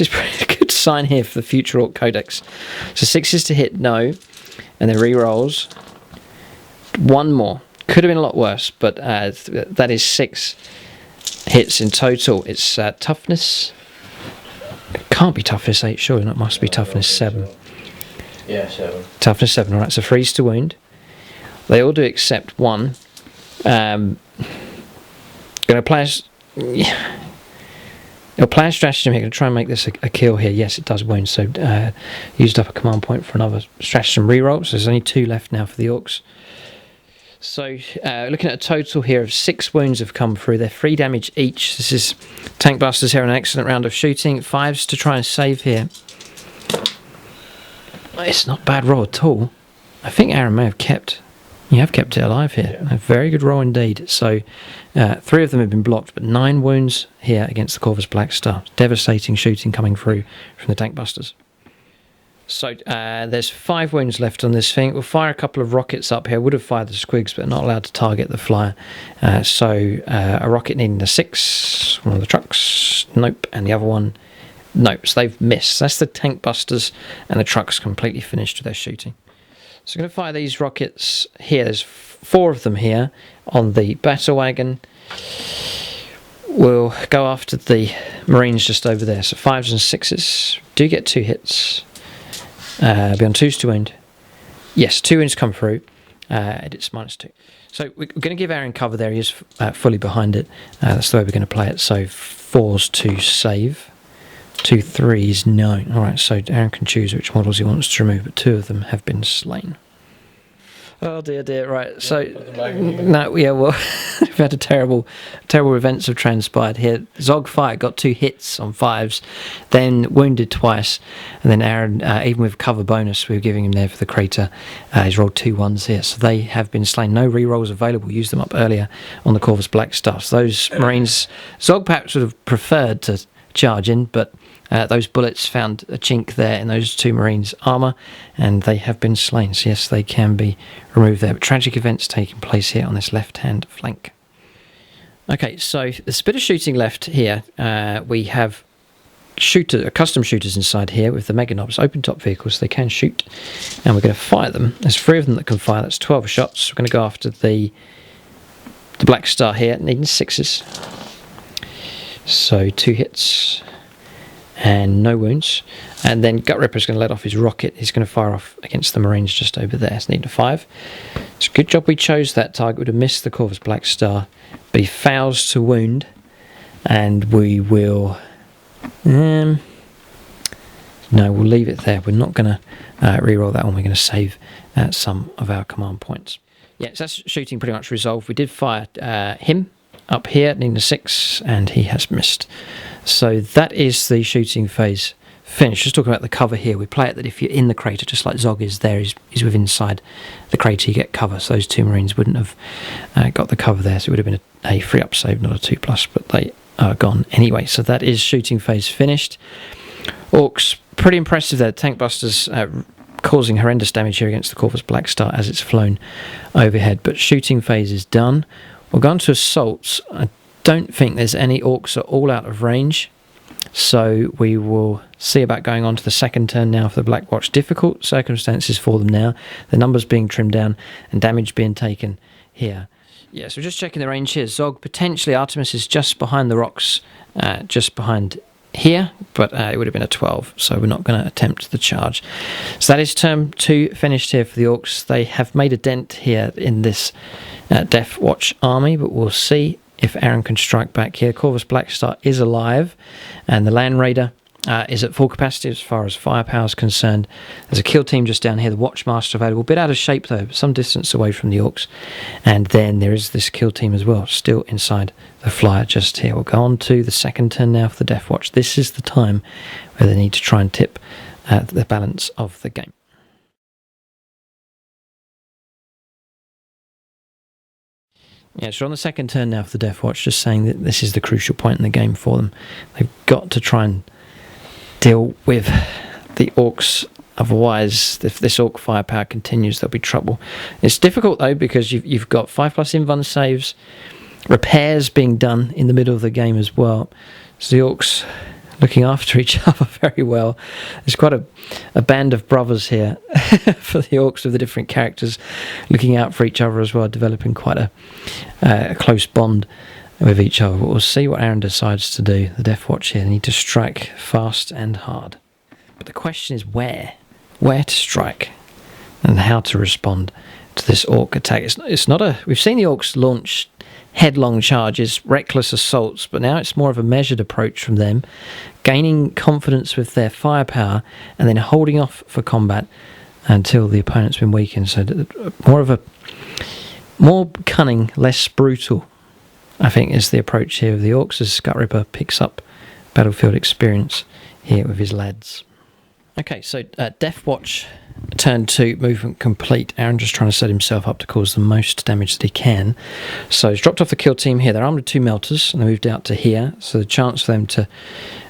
pretty good sign here for the future Orc Codex. So 6s to hit, no, and then re-rolls. 1 more, could have been a lot worse, but that is 6 hits in total. It's toughness. It can't be toughness 8, surely. It must be toughness 7. Yeah, 7. Toughness 7. All right. So freeze to wound. They all do except 1. Going to play. He'll play a stratagem here. Going to try and make this a kill here. Yes, it does wound. So used up a command point for another stratagem reroll. So there's only 2 left now for the Orcs. So looking at a total here of 6 wounds have come through. They're 3 damage each. This is tank busters here. An excellent round of shooting. 5s to try and save here. It's not a bad roll at all. I think Aaron may have kept. You have kept it alive here. Yeah. A very good roll indeed. So 3 of them have been blocked, but 9 wounds here against the Corvus Black Star. Devastating shooting coming through from the tank busters. So there's 5 wounds left on this thing. We'll fire a couple of rockets up here. Would have fired the squigs, but not allowed to target the flyer. So a rocket needing a 6. One of the trucks, nope. And the other one, nope. So they've missed. That's the tank busters, and the truck's completely finished with their shooting. So I'm going to fire these rockets here. There's 4 of them here on the battle wagon. We'll go after the Marines just over there. So 5s and 6s. Do get 2 hits. Be on 2s to wound. Yes, 2 wounds come through. It's -2. So we're going to give Aaron cover there. He is fully behind it. That's the way we're going to play it. So 4s to save. 2 3s, no. Alright, so Aaron can choose which models he wants to remove, but 2 of them have been slain. Oh dear, right. So, no, yeah, well, we've had terrible events have transpired here. Zog Fire got 2 hits on 5s, then wounded twice, and then Aaron, even with cover bonus we were giving him there for the crater, he's rolled 2 1s here, so they have been slain. No re-rolls available, used them up earlier on the Corvus Black Star. So those Marines, Zog perhaps would have preferred to charge in, but those bullets found a chink there in those 2 Marines' armour, and they have been slain. So yes, they can be removed there. But tragic events taking place here on this left-hand flank. Okay, so there's a bit of shooting left here. We have custom shooters inside here with the Meganobs, open-top vehicles. They can shoot, and we're going to fire them. There's 3 of them that can fire. That's 12 shots. We're going to go after the Black Star here, needing 6s. So 2 hits. And no wounds. And then Gutrippa's going to let off his rocket. He's going to fire off against the Marines just over there. It's needing a 5. It's a good job we chose that target. Would have missed the Corvus Black Star. But he fails to wound. And we will... no, we'll leave it there. We're not going to reroll that one. We're going to save some of our command points. Yeah, so that's shooting pretty much resolved. We did fire him up here, needing a 6, and he has missed. So that is the shooting phase finished. Just talking about the cover here, we play it that if you're in the crater, just like Zog is there, he's within inside the crater, you get cover. So those 2 Marines wouldn't have got the cover there, so it would have been a 3-up save, not a 2+, but they are gone anyway. So that is shooting phase finished. Orcs, pretty impressive there. Tank busters causing horrendous damage here against the Corvus Black Star as it's flown overhead. But shooting phase is done. We'll go on to assaults. I don't think there's any Orcs are all out of range, so we will see about going on to the second turn now for the Black Watch. Difficult circumstances for them now, the numbers being trimmed down and damage being taken here. Yeah, so just checking the range here. Zog, potentially Artemis is just behind the rocks, just behind here, but it would have been a 12, so we're not going to attempt the charge. So that is turn 2 finished here for the Orks. They have made a dent here in this Deathwatch army, but we'll see if Aaron can strike back here. Corvus Blackstar is alive, and the Land Raider is at full capacity as far as firepower is concerned. There's a kill team just down here, the Watchmaster available, a bit out of shape though, some distance away from the Orks. And then there is this kill team as well, still inside the flyer just here. We'll go on to the second turn now for the Deathwatch. This is the time where they need to try and tip the balance of the game. Yeah, so on the second turn now for the Deathwatch, just saying that this is the crucial point in the game for them. They've got to try and deal with the Orks, otherwise if this Ork firepower continues there'll be trouble. It's difficult though because you've got 5+ invuln saves, repairs being done in the middle of the game as well, so the Orks looking after each other very well. There's quite a band of brothers here for the Orks, with the different characters looking out for each other as well, developing quite a close bond with each other. But we'll see what Aaron decides to do. The Deathwatch here, they need to strike fast and hard. But the question is where to strike and how to respond to this Ork attack. It's not a... We've seen the Orks launch headlong charges, reckless assaults, but now it's more of a measured approach from them, gaining confidence with their firepower and then holding off for combat until the opponent's been weakened. So more cunning, less brutal, I think, is the approach here of the Orks, as Gutrippa picks up battlefield experience here with his lads. Okay, so Deathwatch turn 2, movement complete. Aaron just trying to set himself up to cause the most damage that he can. So he's dropped off the kill team here. They're armed with 2 melters and they moved out to here. So the chance for them to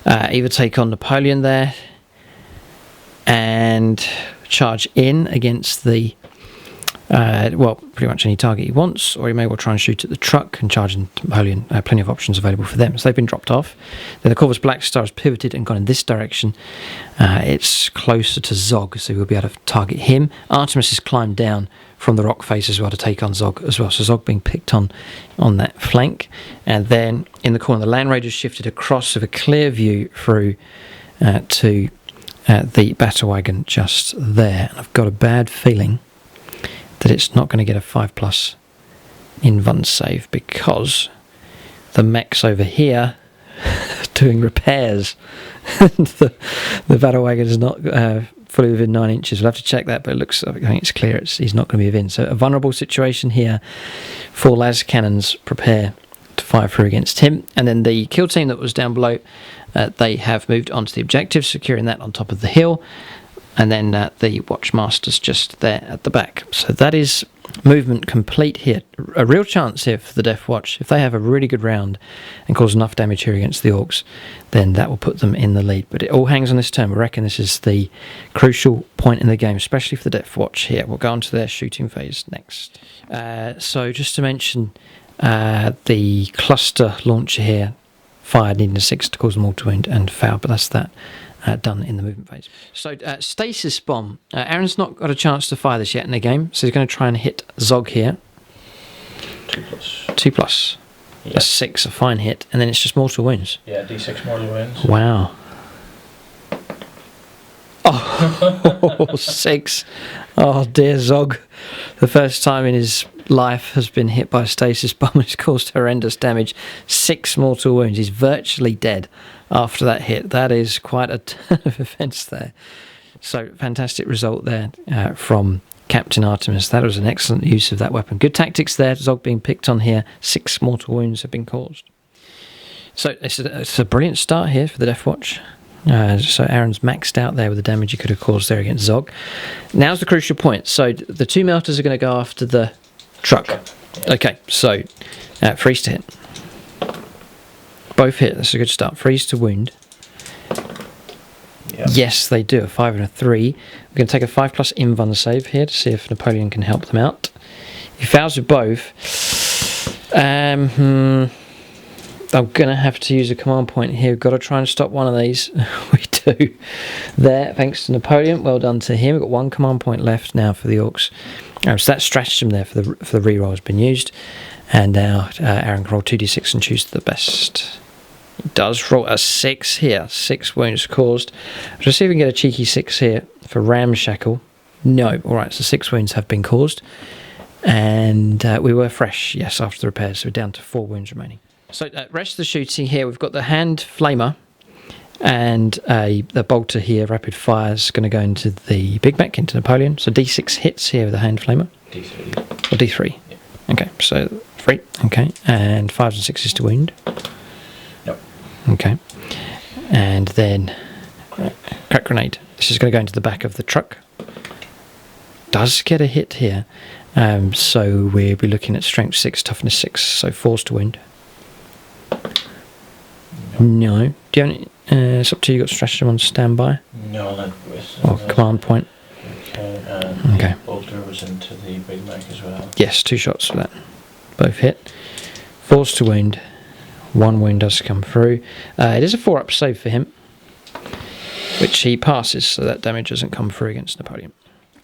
either take on Napoleon there and charge in against the well, pretty much any target he wants, or he may well try and shoot at the truck and charge in Napoleon. Plenty of options available for them. So they've been dropped off. Then the Corvus Blackstar has pivoted and gone in this direction. It's closer to Zog, so we'll be able to target him. Artemis has climbed down from the rock face as well to take on Zog as well. So Zog being picked on that flank. And then in the corner, the Land Raiders shifted across with a clear view through to the battle wagon just there. And I've got a bad feeling that it's not going to get a 5+ invuln save because the mech's over here doing repairs. the battle wagon is not fully within 9 inches. We'll have to check that, but I think it's clear he's not going to be within. So a vulnerable situation here for las cannons prepare to fire through against him. And then the kill team that was down below, they have moved onto the objective, securing that on top of the hill. And then the Watchmaster's just there at the back. So that is movement complete here. A real chance here for the Deathwatch. If they have a really good round and cause enough damage here against the Orks, then that will put them in the lead. But it all hangs on this turn. We reckon this is the crucial point in the game, especially for the Deathwatch here. We'll go on to their shooting phase next. So just to mention, the cluster launcher here fired needing a 6 to cause them all to wound and foul, but that's that. Done in the movement phase. So stasis bomb. Aaron's not got a chance to fire this yet in the game, so he's going to try and hit Zog here. 2+. 2+. Yep. That's 6, a fine hit, and then it's just mortal wounds. Yeah, D6 mortal wounds. Wow. Oh, 6. Oh dear, Zog. The first time in his life has been hit by a stasis bomb. It's caused horrendous damage. 6 mortal wounds. He's virtually dead after that hit. That is quite a turn of events there. So fantastic result there from Captain Artemis. That was an excellent use of that weapon. Good tactics there. Zog being picked on here. 6 mortal wounds have been caused. So it's a brilliant start here for the Deathwatch. So Aaron's maxed out there with the damage he could have caused there against Zog. Now's the crucial point. So the 2 melters are going to go after the truck. Yeah. Okay, so freeze to hit. Both hit. That's a good start. Freeze to wound. Yep. Yes, they do. A 5 and a 3. We're going to take a 5+ invuln save here to see if Napoleon can help them out. He fails with both. I'm going to have to use a command point here. We've got to try and stop one of these. We do. There, thanks to Napoleon. Well done to him. We've got 1 command point left now for the Orks. So that stratagem there for the reroll has been used. And now Aaron can roll 2d6 and choose the best. He does roll a 6 here. 6 wounds caused. Let's see if we can get a cheeky 6 here for Ramshackle. No. Alright, so 6 wounds have been caused. And we were fresh, yes, after the repairs. So we're down to 4 wounds remaining. So rest of the shooting here, we've got the hand flamer. And the bolter here, rapid fire, is going to go into the big mech, into Napoleon. So D6 hits here with the hand flamer. D3. Or D3? Yeah. Okay, so 3. Okay, and 5s and 6s to wound. Nope. Okay. And then crack grenade. This is going to go into the back of the truck. Does get a hit here. So we'll be looking at strength 6, toughness 6, so 4s to wound. No. Do you have any, it's up to you. You've got stratagem on standby. No, that was. Or command point. Okay. Bolter was into the big Mac as well. Yes, 2 shots for that. Both hit. 4s to wound. 1 wound does come through. It is a 4-up save for him, which he passes, so that damage doesn't come through against Napoleon.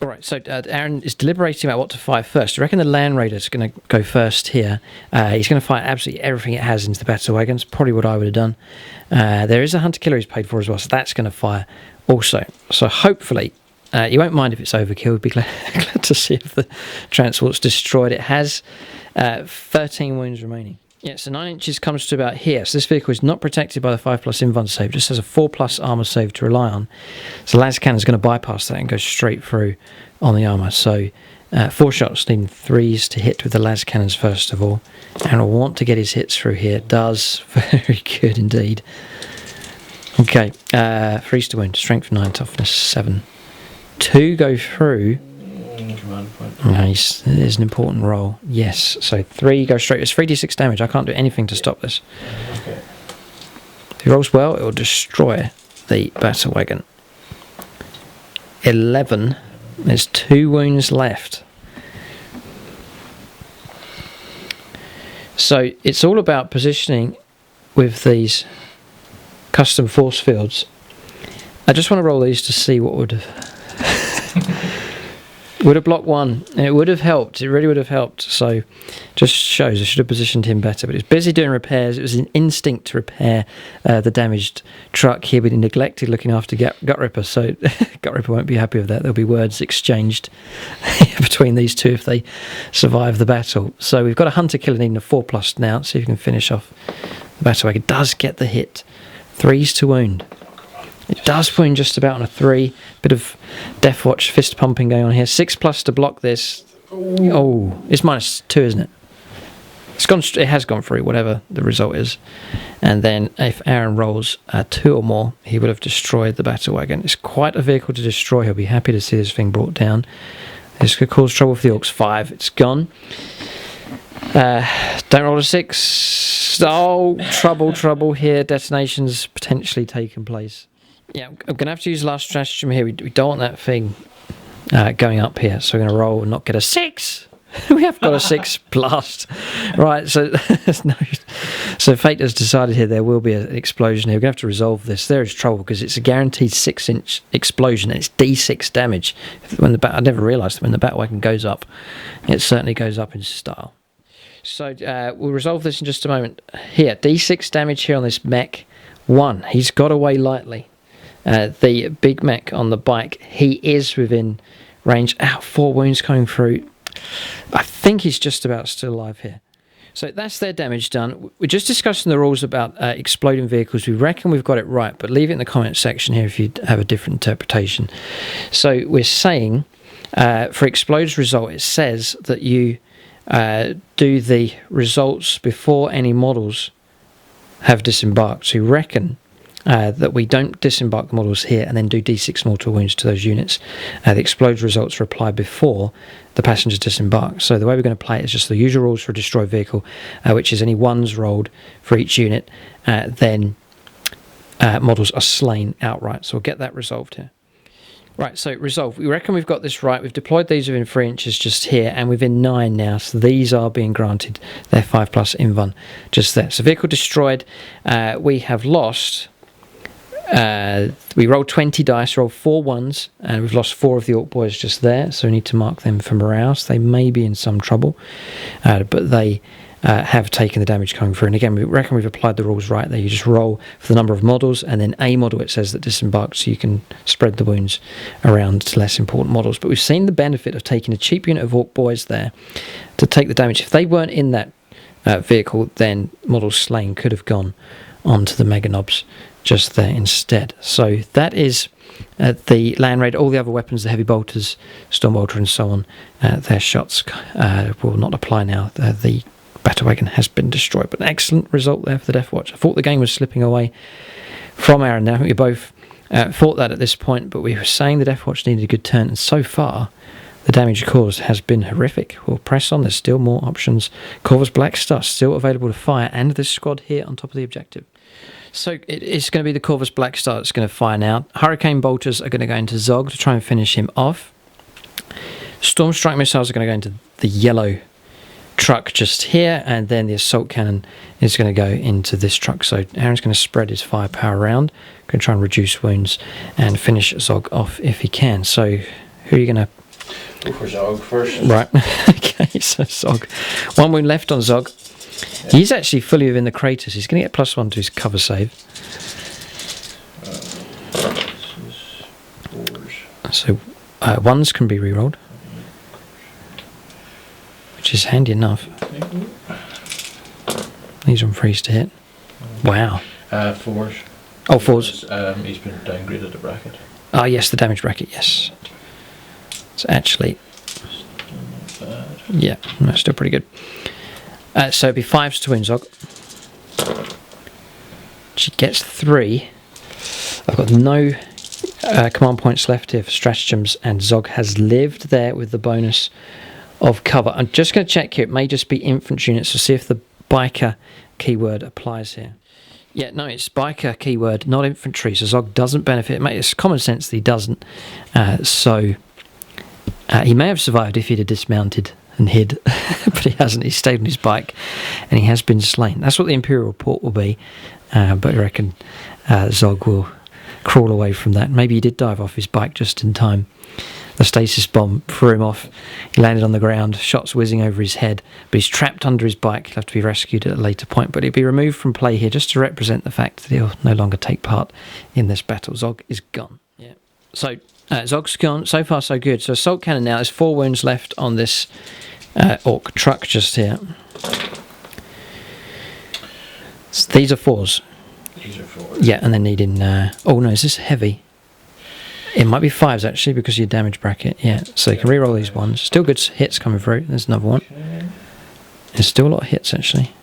Alright, so Aaron is deliberating about what to fire first. I reckon the Land Raider's going to go first here. He's going to fire absolutely everything it has into the battle wagons. Probably what I would have done. There is a Hunter-Killer he's paid for as well, so that's going to fire also. So hopefully, you won't mind if it's overkill. You'd be glad to see if the transport's destroyed. It has 13 wounds remaining. Yeah, so 9 inches comes to about here. So this vehicle is not protected by the 5+ invuln save, just has a 4+ armour save to rely on. So las cannon is going to bypass that and go straight through on the armour. So 4 shots, needing 3s to hit with the las cannons first of all. And will want to get his hits through here. Does. Very good indeed. Okay, 3s to wound, strength 9, toughness 7. 2 go through. Command point. Nice. It is an important roll. Yes. So 3 go straight. It's 3d6 damage. I can't do anything to stop this. Okay. If he rolls well, it will destroy the battle wagon. 11. There's 2 wounds left. So it's all about positioning with these custom force fields. I just want to roll these to see what would have would have blocked 1, and it would have helped. It really would have helped. So just shows I should have positioned him better, but he was busy doing repairs. It was an instinct to repair the damaged truck here, but he neglected looking after Gutrippa. So Gutrippa won't be happy with that. There'll be words exchanged between these two if they survive the battle. So we've got a Hunter-Killer needing a 4+ now. See if you can finish off the battle wagon. Does get the hit. 3s to wound. It does wound just about on a 3. Bit of Deathwatch fist pumping going on here. 6+ to block this. Oh, it's -2, isn't it? It's gone. It has gone through, whatever the result is. And then if Aaron rolls 2 or more, he would have destroyed the battle wagon. It's quite a vehicle to destroy. He'll be happy to see this thing brought down. This could cause trouble for the Orks. 5. It's gone. Don't roll a 6. Oh, trouble here. Detonations potentially taking place. Yeah, I'm going to have to use last stratagem here. We don't want that thing going up here. So we're going to roll and not get a 6. We have got a 6 blast. Right, so no. So fate has decided here there will be an explosion here. We're going to have to resolve this. There is trouble because it's a guaranteed 6-inch explosion and it's D6 damage. I never realised that when the Batwagon goes up, it certainly goes up in style. So we'll resolve this in just a moment. Here, D6 damage here on this mech. 1, he's got away lightly. The big mech on the bike, he is within range. 4 wounds coming through. I think he's just about still alive here. So that's their damage done. We're just discussing the rules about exploding vehicles. We reckon we've got it right, but leave it in the comment section here if you have a different interpretation. So we're saying for Explode's result, it says that you do the results before any models have disembarked. So we reckon that we don't disembark the models here and then do D6 mortal wounds to those units. The Explode results are applied before the passengers disembark. So the way we're going to play it is just the usual rules for a destroyed vehicle, which is any 1s rolled for each unit, then models are slain outright. So we'll get that resolved here. Right, so resolve. We reckon we've got this right. We've deployed these within 3 inches just here and within 9 now. So these are being granted their 5+ invuln just there. So vehicle destroyed. We have lost... we rolled 20 dice, rolled 4 1s, and we've lost 4 of the Ork boys just there, so we need to mark them for morale. So they may be in some trouble, but they have taken the damage coming through. And again, we reckon we've applied the rules right there. You just roll for the number of models, and then a model it says that disembarked, so you can spread the wounds around to less important models. But we've seen the benefit of taking a cheap unit of Orc boys there to take the damage. If they weren't in that vehicle, then models slain could have gone onto the Mega Knobs just there instead. So that is the land raid. All the other weapons, the heavy bolters, storm bolter and so on, their shots will not apply now. The battle wagon has been destroyed, but an excellent result there for the Deathwatch. I thought the game was slipping away from Aaron now. We both thought that at this point, but we were saying the Deathwatch needed a good turn, and so far the damage caused has been horrific. We'll press on. There's still more options. Corvus Black Star still available to fire, and this squad here on top of the objective. So it's going to be the Corvus Black Star that's going to fire now. Hurricane Bolters are going to go into Zog to try and finish him off. Storm Strike Missiles are going to go into the yellow truck just here, and then the Assault Cannon is going to go into this truck. So Aaron's going to spread his firepower around, going to try and reduce wounds and finish Zog off if he can. So who are you going to... Go for Zog first. Right, okay, so Zog. One wound left on Zog. Yeah. He's actually fully within the craters. He's going to get +1 to his cover save. So ones can be rerolled, which is handy enough. These on freeze to hit. Wow. Fours. Oh, fours. He's been downgraded a bracket. Ah, yes, the damage bracket, yes. It's actually... yeah, that's still pretty good. So it'd be 5s to win Zog. She gets 3. I've got no command points left here for stratagems, and Zog has lived there with the bonus of cover. I'm just going to check here. It may just be infantry units to see if the biker keyword applies here. Yeah, no, it's biker keyword, not infantry. So Zog doesn't benefit. It's common sense that he doesn't. So he may have survived if he'd have dismounted and hid, but he hasn't. He's stayed on his bike, and he has been slain. That's what the Imperial report will be, but I reckon Zog will crawl away from that. Maybe he did dive off his bike just in time. The stasis bomb threw him off. He landed on the ground, shots whizzing over his head, but he's trapped under his bike. He'll have to be rescued at a later point, but he'll be removed from play here just to represent the fact that he'll no longer take part in this battle. Zog is gone. Yeah. So Zog's gone. So far, so good. So Assault Cannon now. There's 4 wounds left on this Orc truck just here. So these are 4s. These are 4s. Yeah, and then needing... oh, no, is this heavy? It might be 5s, actually, because of your damage bracket. Yeah, so you can reroll these ones. Still good hits coming through. There's another one. Okay. There's still a lot of hits, actually.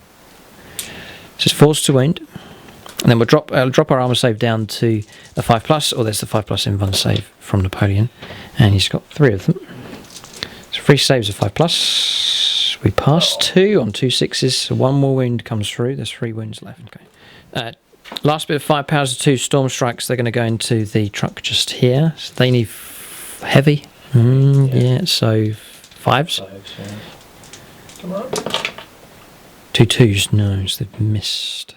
So it's 4s to wound. And then we'll drop our armor save down to a 5+, or there's the 5+ invuln save from Napoleon. And he's got 3 of them. So 3 saves of 5+. We pass 2 on 2 6s. So 1 more wound comes through. There's 3 wounds left. Okay. Last bit of firepower, 2 storm strikes. They're going to go into the truck just here. So they need heavy. Yeah, so 5s. 5s, yeah. Come on. 2 2s. No, so they've missed.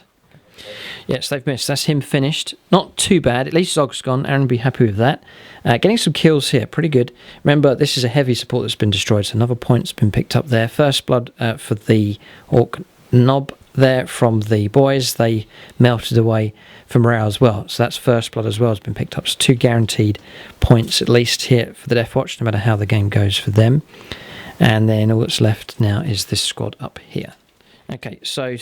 Yes, they've missed. That's him finished. Not too bad. At least Zog's gone. Aaron will be happy with that. Getting some kills here. Pretty good. Remember, this is a heavy support that's been destroyed, so another point's been picked up there. First blood for the Orc Knob there from the boys. They melted away for morale as well. So that's first blood as well has been picked up. So 2 guaranteed points at least here for the Deathwatch, no matter how the game goes for them. And then all that's left now is this squad up here. Okay, so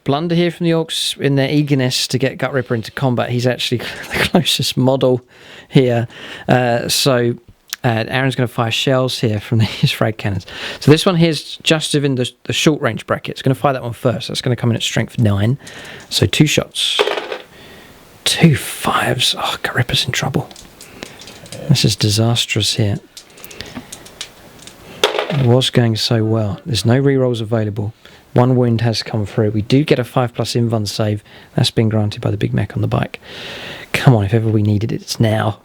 blunder here from the Orcs in their eagerness to get Gutrippa into combat. He's actually the closest model here. So Aaron's going to fire shells here from these frag cannons. So this one here is just within the short range bracket. It's going to fire that one first. That's going to come in at strength 9. So 2 shots. 2 5s. Oh, Gutrippa's in trouble. This is disastrous here. It was going so well. There's no rerolls available. 1 wound has come through. We do get a 5+ invuln save. That's been granted by the big mech on the bike. Come on, if ever we needed it, it's now.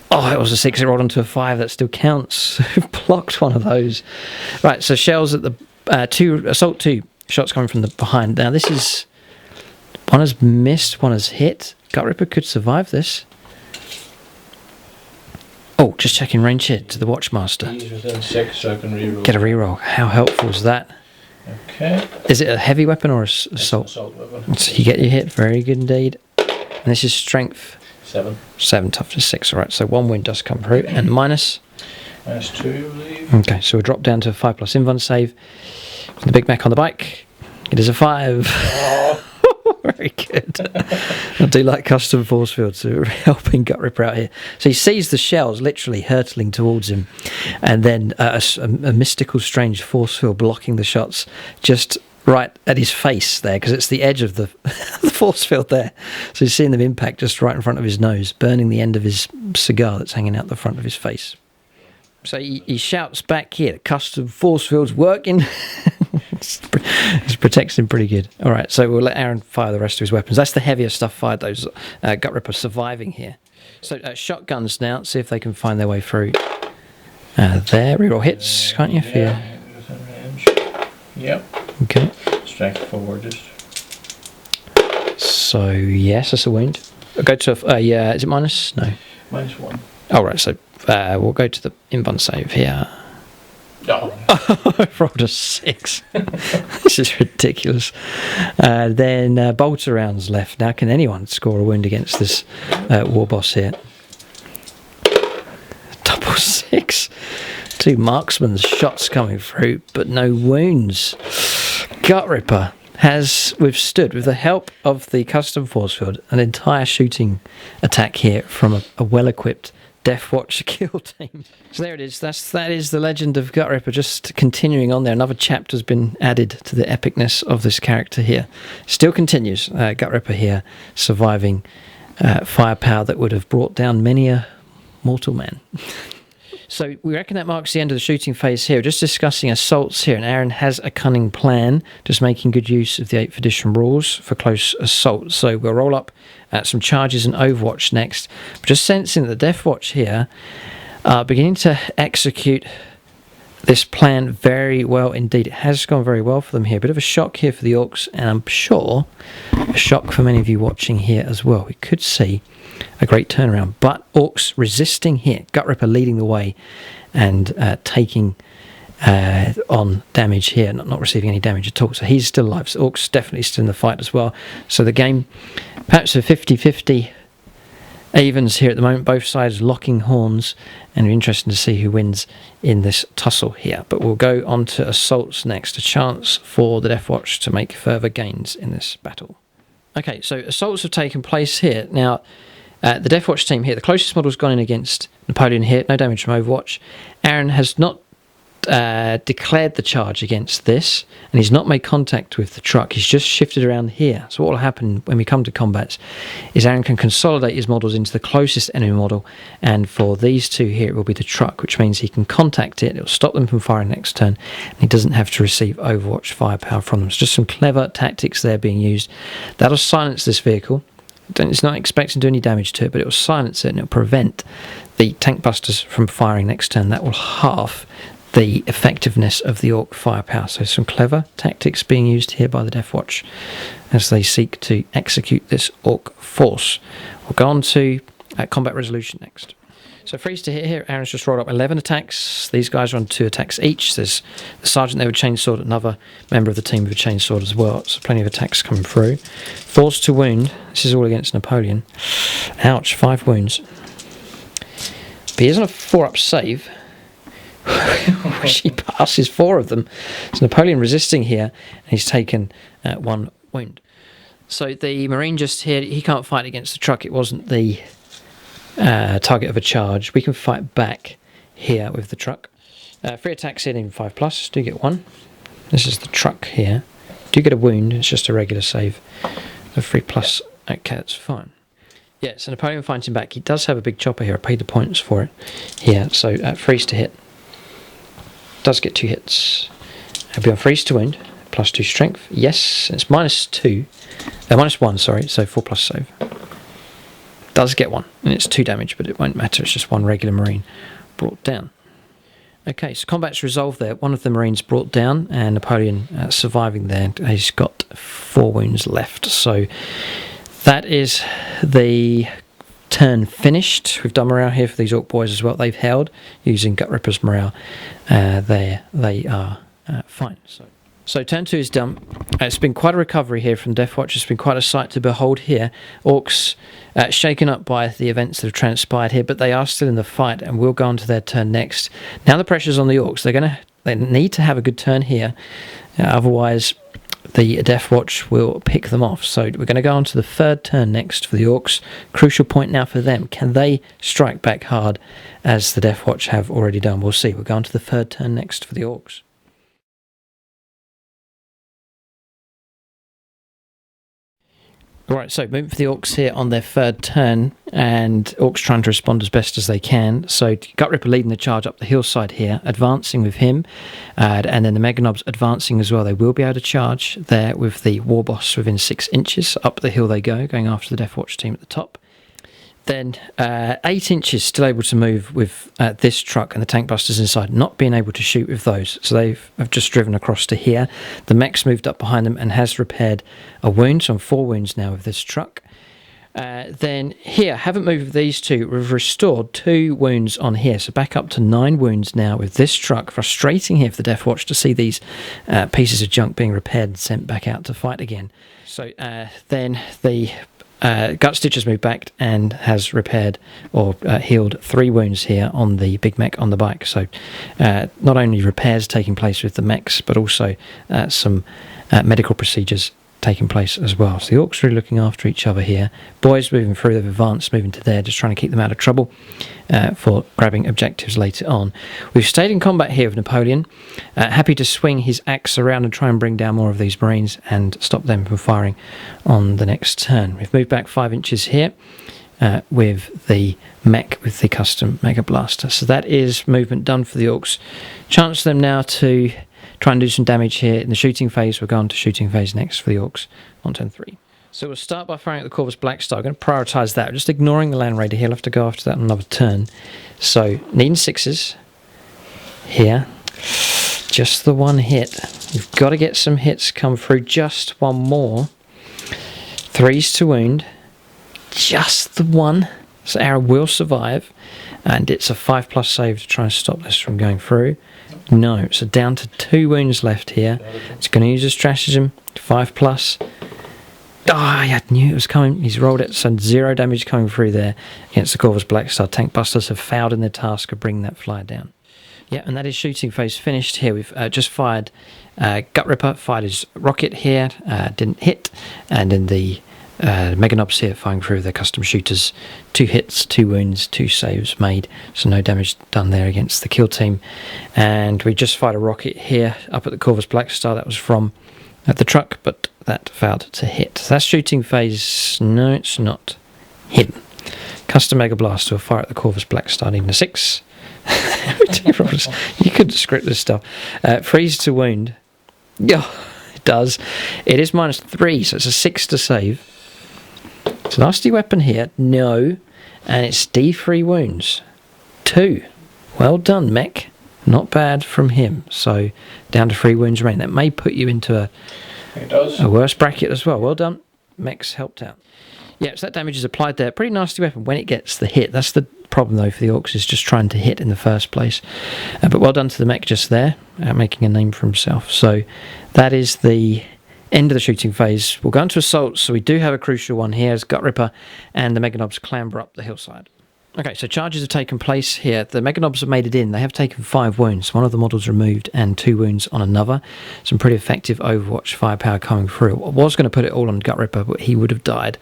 Oh, it was a 6. It rolled onto a 5. That still counts. Blocked one of those. Right, so shells at the 2 assault 2 shots coming from the behind. Now this is one has missed, one has hit. Gutrippa could survive this. Oh, just checking range hit to the Watchmaster. He's within 6, so I can reroll. Get a reroll. How helpful is that? Okay. Is it a heavy weapon or assault? Assault weapon. So you get your hit. Very good indeed. And this is strength. 7. 7, toughness 6. All right, so 1 wound does come through. And minus? Minus 2, I believe. Okay, so we'll drop down to a 5+ invuln save. The Big Mac on the bike. It is a 5. Oh. Very good. I do like custom force fields, so we're helping Gutrippa out here. So he sees the shells literally hurtling towards him, and then a mystical, strange force field blocking the shots just right at his face there, because it's the edge of the, the force field there. So he's seeing them impact just right in front of his nose, burning the end of his cigar that's hanging out the front of his face. So he shouts back here, custom force fields working. It protects him pretty good. All right, so we'll let Aaron fire the rest of his weapons. That's the heavier stuff fired, those Gutrippa surviving here. So shotguns now, see if they can find their way through. There, reroll hits, can't you? Yeah, within range. Yep. Okay. Strength 4 just. So, yes, that's a wound. Go to, yeah, is it minus? No. Minus 1. All right, so we'll go to the invuln save here. No. I rolled a 6. This is ridiculous. Then bolter rounds left. Now, can anyone score a wound against this war boss here? Double 6. 2 marksman's shots coming through, but no wounds. Gutrippa has withstood, with the help of the custom force field, an entire shooting attack here from a well-equipped Deathwatch kill team. So there it is. That is the legend of Gutrippa, just continuing on there. Another chapter's been added to the epicness of this character here. Still continues. Gutrippa here surviving firepower that would have brought down many a mortal man. So we reckon that marks the end of the shooting phase here. We're just discussing assaults here, and Aaron has a cunning plan, just making good use of the 8th edition rules for close assault. So we'll roll up some charges and Overwatch next. But just sensing that the Deathwatch here are beginning to execute this plan very well indeed. It has gone very well for them here. A bit of a shock here for the Orks, and I'm sure a shock for many of you watching here as well. We could see a great turnaround, but Orks resisting here. Gutrippa leading the way and taking on damage here, not receiving any damage at all. So he's still alive. So Orks definitely still in the fight as well. So the game, perhaps a 50-50 evens here at the moment. Both sides locking horns, and interesting to see who wins in this tussle here. But we'll go on to assaults next. A chance for the Deathwatch to make further gains in this battle. Okay, so assaults have taken place here. Now, the Deathwatch team here, the closest model's gone in against Napoleon here. No damage from Overwatch. Aaron has not declared the charge against this, and he's not made contact with the truck. He's just shifted around here. So what will happen when we come to combats is Aaron can consolidate his models into the closest enemy model, and for these two here it will be the truck, which means he can contact it. It will stop them from firing next turn, and he doesn't have to receive Overwatch firepower from them. It's just some clever tactics there being used. That'll silence this vehicle. It's not expecting to do any damage to it, but it will silence it, and it will prevent the tank busters from firing next turn. That will halve the effectiveness of the Ork firepower. So some clever tactics being used here by the Deathwatch as they seek to execute this Ork force. We'll go on to combat resolution next. So freeze to hit here. Aaron's just rolled up 11 attacks. These guys are on 2 attacks each. There's the sergeant there with chainsword, another member of the team with a chainsword as well. So plenty of attacks coming through. Force to wound. This is all against Napoleon. Ouch, 5 wounds. But he is on a 4-up save. She passes 4 of them. So Napoleon resisting here, and he's taken 1 wound. So the Marine just here, he can't fight against the truck. It wasn't the target of a charge. We can fight back here with the truck. 3 attacks here in 5+, do get 1. This is the truck here. Do get a wound, it's just a regular save of 3+. Okay, that's fine. Yeah, so Napoleon finds him back. He does have a big chopper here. I paid the points for it here. So freeze to hit. Does get 2 hits. He'll be on freeze to wound, +2 strength. Yes, it's -2. -1, sorry, so 4+ save. Does get 1, and it's 2 damage, but it won't matter. It's just 1 regular Marine brought down. Okay, so combat's resolved there. 1 of the Marines brought down, and Napoleon surviving there. He's got 4 wounds left. So that is the turn finished. We've done morale here for these Ork boys as well. They've held using Gutrippa's morale. They are fine. So So turn 2 is done. It's been quite a recovery here from Deathwatch. It's been quite a sight to behold here. Orks shaken up by the events that have transpired here, but they are still in the fight and will go on to their turn next. Now the pressure's on the Orks. They need to have a good turn here, otherwise the Deathwatch will pick them off. So we're going to go on to the third turn next for the Orks. Crucial point now for them. Can they strike back hard as the Deathwatch have already done? We'll see. We're going to the third turn next for the Orks. Right, so moving for the Orks here on their third turn, and Orks trying to respond as best as they can. So Gutrippa leading the charge up the hillside here, advancing with him, and then the Meganobs advancing as well. They will be able to charge there with the War Boss within 6 inches. Up the hill they go, going after the Deathwatch team at the top. Then 8 inches still able to move with this truck and the tank busters inside, not being able to shoot with those. So have just driven across to here. The mech's moved up behind them and has repaired a wound. So I'm 4 wounds now with this truck. Then here, haven't moved with these two. We've restored 2 wounds on here. So back up to 9 wounds now with this truck. Frustrating here for the Deathwatch to see these pieces of junk being repaired and sent back out to fight again. So then the Gut Stitch has moved back and has repaired or healed 3 wounds here on the big mech on the bike. So not only repairs taking place with the mechs, but also some medical procedures taking place as well. So the Orks really looking after each other here. Boys moving through, they've advanced, moving to there, just trying to keep them out of trouble for grabbing objectives later on. We've stayed in combat here with Napoleon, happy to swing his axe around and try and bring down more of these Marines and stop them from firing on the next turn. We've moved back 5 inches here with the mech with the custom Mega Blaster. So that is movement done for the Orks. Chance them now to try and do some damage here in the shooting phase. We're going to shooting phase next for the Orks on turn 3. So we'll start by firing at the Corvus Blackstar. I'm going to prioritise that. Just ignoring the Land Raider here. I'll have to go after that on another turn. So needing 6s here. Just the 1 hit. You've got to get some hits come through. Just 1 more. 3s to wound. Just the 1. So arrow will survive. And it's a 5+ save to try and stop this from going through. No, so down to 2 wounds left here. It's going to use a stratagem, 5+. I knew it was coming. He's rolled it, so 0 damage coming through there against the Corvus Blackstar. Tank busters have failed in their task of bringing that flyer down. Yeah, and that is shooting phase finished here. We've just fired Gutrippa, fired his rocket here, didn't hit, and then the Meganobs here firing through their custom shooters. 2 hits, 2 wounds, 2 saves made, so no damage done there against the kill team. And we just fired a rocket here up at the Corvus Blackstar. That was from the truck, but that failed to hit. So that's shooting phase. No, it's not hidden. Custom Mega Blaster will fire at the Corvus Blackstar, needing a 6. You could script this stuff. Freeze to wound. Yeah, it does. It is -3, so it's a 6 to save. It's a nasty weapon here. No. And it's D3 wounds. 2. Well done, mech. Not bad from him. So down to 3 wounds remaining. That may put you into a worse bracket as well. Well done. Mech's helped out. Yeah, so that damage is applied there. Pretty nasty weapon when it gets the hit. That's the problem, though, for the Orks, is just trying to hit in the first place. But well done to the mech just there, making a name for himself. So that is the end of the shooting phase. We'll go into assault, so we do have a crucial one here as Gutrippa and the Meganobs clamber up the hillside. Okay, so charges have taken place here. The Meganobs have made it in. They have taken 5 wounds. One of the models removed and 2 wounds on another. Some pretty effective Overwatch firepower coming through. I was going to put it all on Gutrippa, but he would have died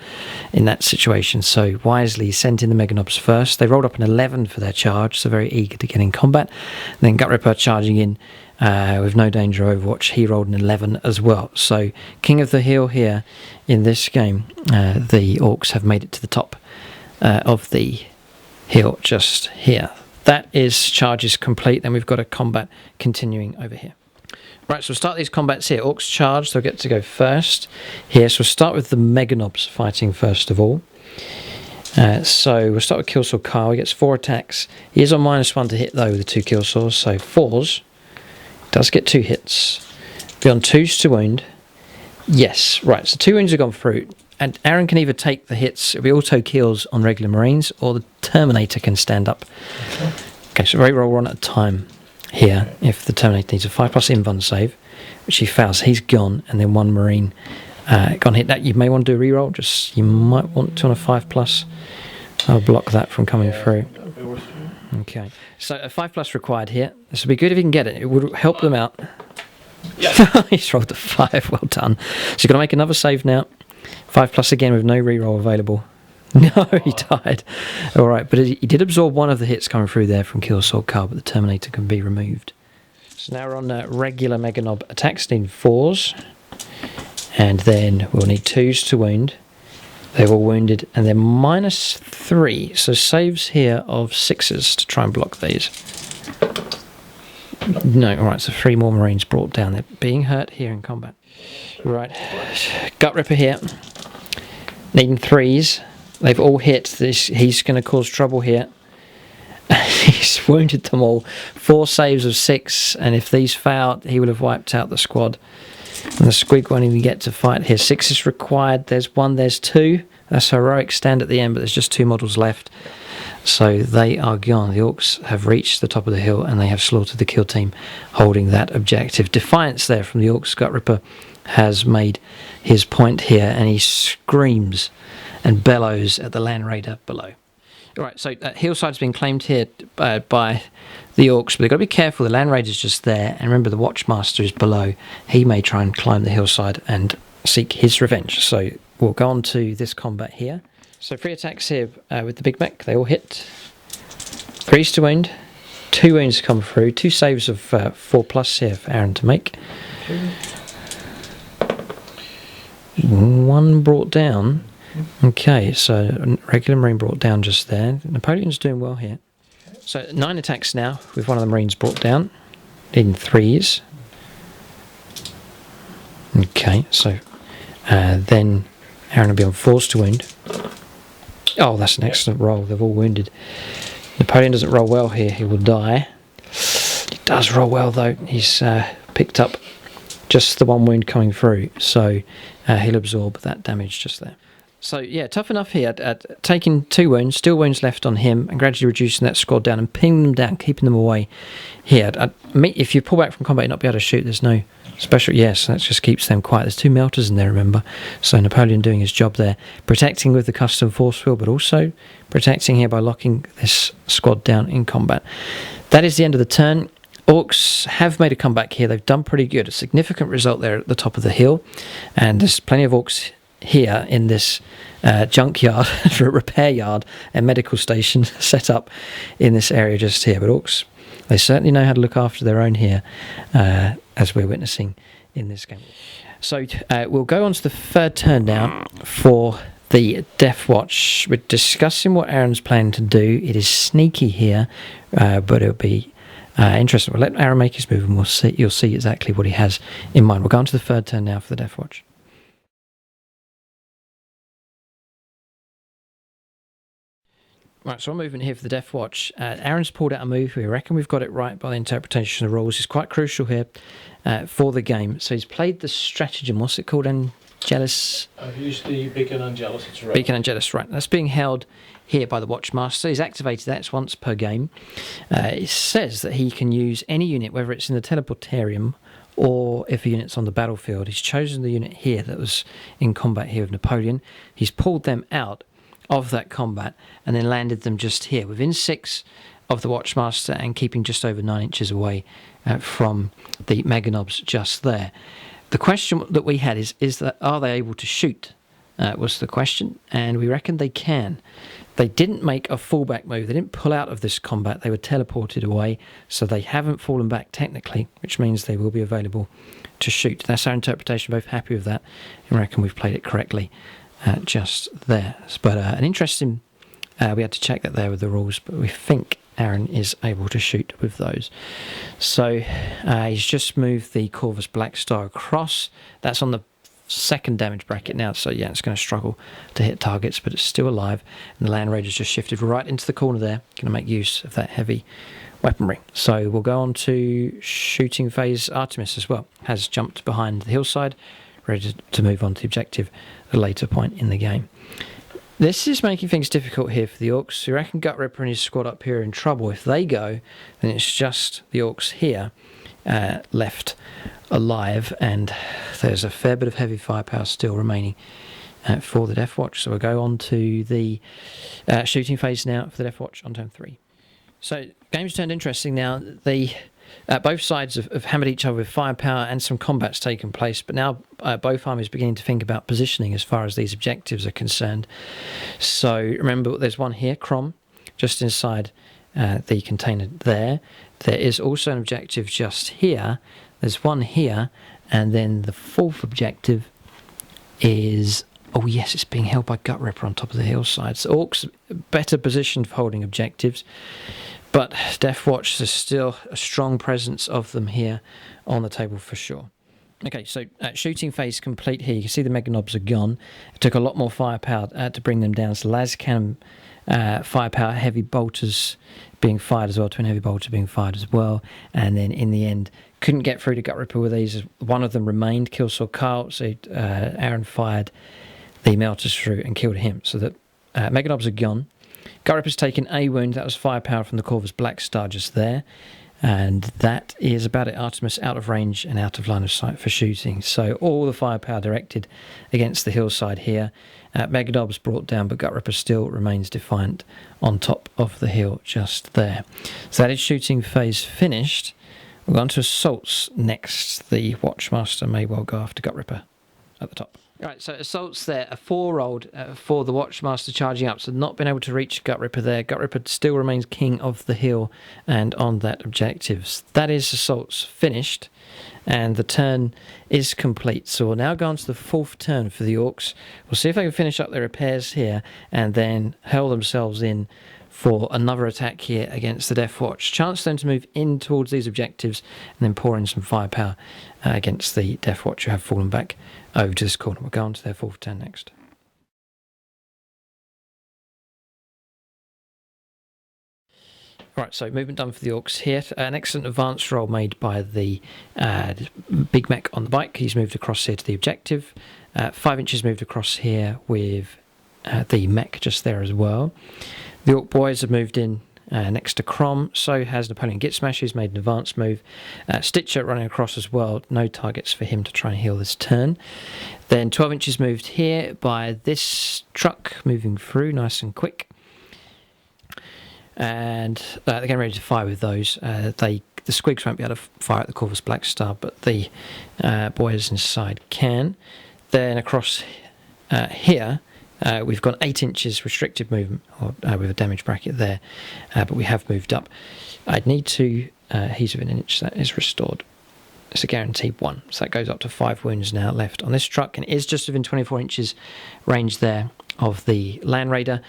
in that situation. So wisely sent in the Meganobs first. They rolled up an 11 for their charge, so very eager to get in combat. And then Gutrippa charging in with no danger Overwatch. He rolled an 11 as well. So King of the Hill here in this game. The Orks have made it to the top of the hill just here. That is charges complete. Then we've got a combat continuing over here. Right, so we'll start these combats here. Orks charge, they'll get to go first here. So we'll start with the Meganobs fighting first of all. So we'll start with Killsaw Kyle. He gets 4 attacks. He is on -1 to hit though with the 2 Killsaws, so 4s. Does get 2 hits. Be on 2s to wound. Yes, right, so 2 wounds have gone through. And Aaron can either take the hits, it'll be auto kills on regular Marines, or the Terminator can stand up. Okay, so very roll 1 at a time here. If the Terminator needs a 5+ invuln save, which he fails. He's gone, and then one Marine gone hit. That you may want to do a reroll. Just you might want to on a 5+. I'll block that from coming through. Okay, so a 5+ required here. This would be good if you can get it. It would help them out. Yeah. He's rolled a 5. Well done. So you've got to make another save now. 5+ again with no reroll available. No, he died. All right, but he did absorb one of the hits coming through there from Kill Assault Car, but the Terminator can be removed. So now we're on regular Mega Knob attacks, need 4s, and then we'll need 2s to wound. They're all wounded, and they're -3, so saves here of 6s to try and block these. No, all right, so 3 more Marines brought down. They're being hurt here in combat. Right, Gutrippa here, needing 3s. They've all hit. He's going to cause trouble here. He's wounded them all. 4 saves of 6, and if these failed, he would have wiped out the squad. And the squig won't even get to fight here. 6 is required. There's 1, there's 2. That's heroic stand at the end, but there's just 2 models left. So they are gone. The Orks have reached the top of the hill, and they have slaughtered the kill team holding that objective. Defiance there from the Orks. Gutrippa has made his point here, and he screams and bellows at the Land Raider below. All right, so hillside's been claimed here by the Orks, but they've got to be careful. The Land Raider's just there, and remember the Watchmaster is below. He may try and climb the hillside and seek his revenge. So we'll go on to this combat here. So 3 attacks here with the Big Mech. They all hit. 3s to wound. 2 wounds come through. 2 saves of 4+ here for Aaron to make. 1 brought down. Okay, so regular Marine brought down just there. Napoleon's doing well here. So 9 attacks now with one of the Marines brought down in 3s. Okay, so then Aaron will be on 4s to wound. Oh, that's an excellent roll. They've all wounded. Napoleon doesn't roll well here. He will die. He does roll well though. He's picked up just the 1 wound coming through, so he'll absorb that damage just there. So yeah, tough enough here at taking 2 wounds, still wounds left on him, and gradually reducing that squad down and pinning them down, keeping them away here. If you pull back from combat, you're not be able to shoot. There's no special. Yes, that just keeps them quiet. There's 2 melters in there, remember. So Napoleon doing his job there, protecting with the custom force field, but also protecting here by locking this squad down in combat. That is the end of the turn. Orks have made a comeback here. They've done pretty good. A significant result there at the top of the hill, and there's plenty of Orks here in this junkyard, repair yard and medical station set up in this area just here. But Orks, they certainly know how to look after their own here, as we're witnessing in this game. So we'll go on to the 3rd turn now for the Deathwatch. We're discussing what Aaron's planning to do. It is sneaky here, but it'll be interesting. We'll let Aaron make his move, and we'll see. You'll see exactly what he has in mind. We'll go on to the 3rd turn now for the Deathwatch. Right, so I'm moving here for the Deathwatch. Aaron's pulled out a move. We reckon we've got it right by the interpretation of the rules. It's quite crucial here for the game. So he's played the stratagem. What's it called? Angelus? I've used the Beacon Angelus. It's right. Beacon Angelus, right. That's being held here by the Watchmaster. He's activated that. It's once per game. It says that he can use any unit, whether it's in the teleportarium or if a unit's on the battlefield. He's chosen the unit here that was in combat here with Napoleon. He's pulled them out of that combat and then landed them just here within 6 of the Watchmaster and keeping just over 9 inches away from the Mega Knobs just there. The question that we had is that are they able to shoot, was the question, and we reckon they can. They didn't make a fallback move. They didn't pull out of this combat. They were teleported away, so they haven't fallen back technically, which means they will be available to shoot. That's our interpretation. Both happy with that, and reckon we've played it correctly just there. But an interesting, we had to check that there with the rules, but we think Aaron is able to shoot with those. So he's just moved the Corvus Black Star across. That's on the 2nd damage bracket now, so yeah, it's going to struggle to hit targets, but it's still alive. And the Land Raider's just shifted right into the corner there, going to make use of that heavy weaponry. So we'll go on to shooting phase. Artemis as well has jumped behind the hillside, ready to move on to the objective at a later point in the game. This is making things difficult here for the Orks. You reckon Gutrippa and his squad up here are in trouble. If they go, then it's just the Orks here left alive, and there's a fair bit of heavy firepower still remaining for the Deathwatch. So we'll go on to the shooting phase now for the Deathwatch on turn 3. So game's turned interesting now. Both sides have hammered each other with firepower and some combat's taken place, but now both armies beginning to think about positioning as far as these objectives are concerned. So remember, there's one here, Crom, just inside the container there. There is also an objective just here. There's one here, and then the fourth objective is... Oh yes, it's being held by Gutrippa on top of the hillside. So Orks better positioned for holding objectives, but Deathwatch, there's still a strong presence of them here on the table for sure. Okay, so shooting phase complete here. You can see the Mega Knobs are gone. It took a lot more firepower to bring them down. So las cannon firepower, heavy bolters being fired as well, twin heavy bolter being fired as well, and then in the end couldn't get through to Gutrippa with these. One of them remained, Killsaw Carl, so Aaron fired the melters through and killed him. So that Mega Knobs are gone. Gutrippa's taken a wound. That was firepower from the Corvus Black Star just there. And that is about it. Artemis out of range and out of line of sight for shooting. So all the firepower directed against the hillside here. Mega Knobs brought down, but Gutrippa still remains defiant on top of the hill just there. So that is shooting phase finished. We're on to assaults next. The Watchmaster may well go after Gutrippa at the top. Right, so assaults there, a 4-rolled for the Watchmaster charging up, so not been able to reach Gutrippa there. Gutrippa still remains king of the hill and on that objectives. That is assaults finished, and the turn is complete. So we'll now go on to the 4th turn for the Orks. We'll see if they can finish up their repairs here and then hurl themselves in for another attack here against the Deathwatch. Chance for them to move in towards these objectives and then pour in some firepower against the Deathwatch who have fallen back over to this corner. We'll go on to their 4th turn next. Right, so movement done for the Orks here. An excellent advance roll made by the big mech on the bike. He's moved across here to the objective. 5 inches moved across here with the mech just there as well. The Ork boys have moved in next to Crom, so has Napoleon Gitsmash, who's made an advance move. Stitcher running across as well, no targets for him to try and heal this turn. Then 12 inches moved here by this truck, moving through nice and quick. And they're getting ready to fire with those. The Squigs won't be able to fire at the Corvus Black Star, but the boys inside can. Then across here, we've got 8 inches restricted movement, or with a damage bracket there, but we have moved up. I'd need to, he's within an inch, that is restored. It's a guaranteed 1, so that goes up to 5 wounds now left on this truck, and it is just within 24 inches range there of the Land Raider.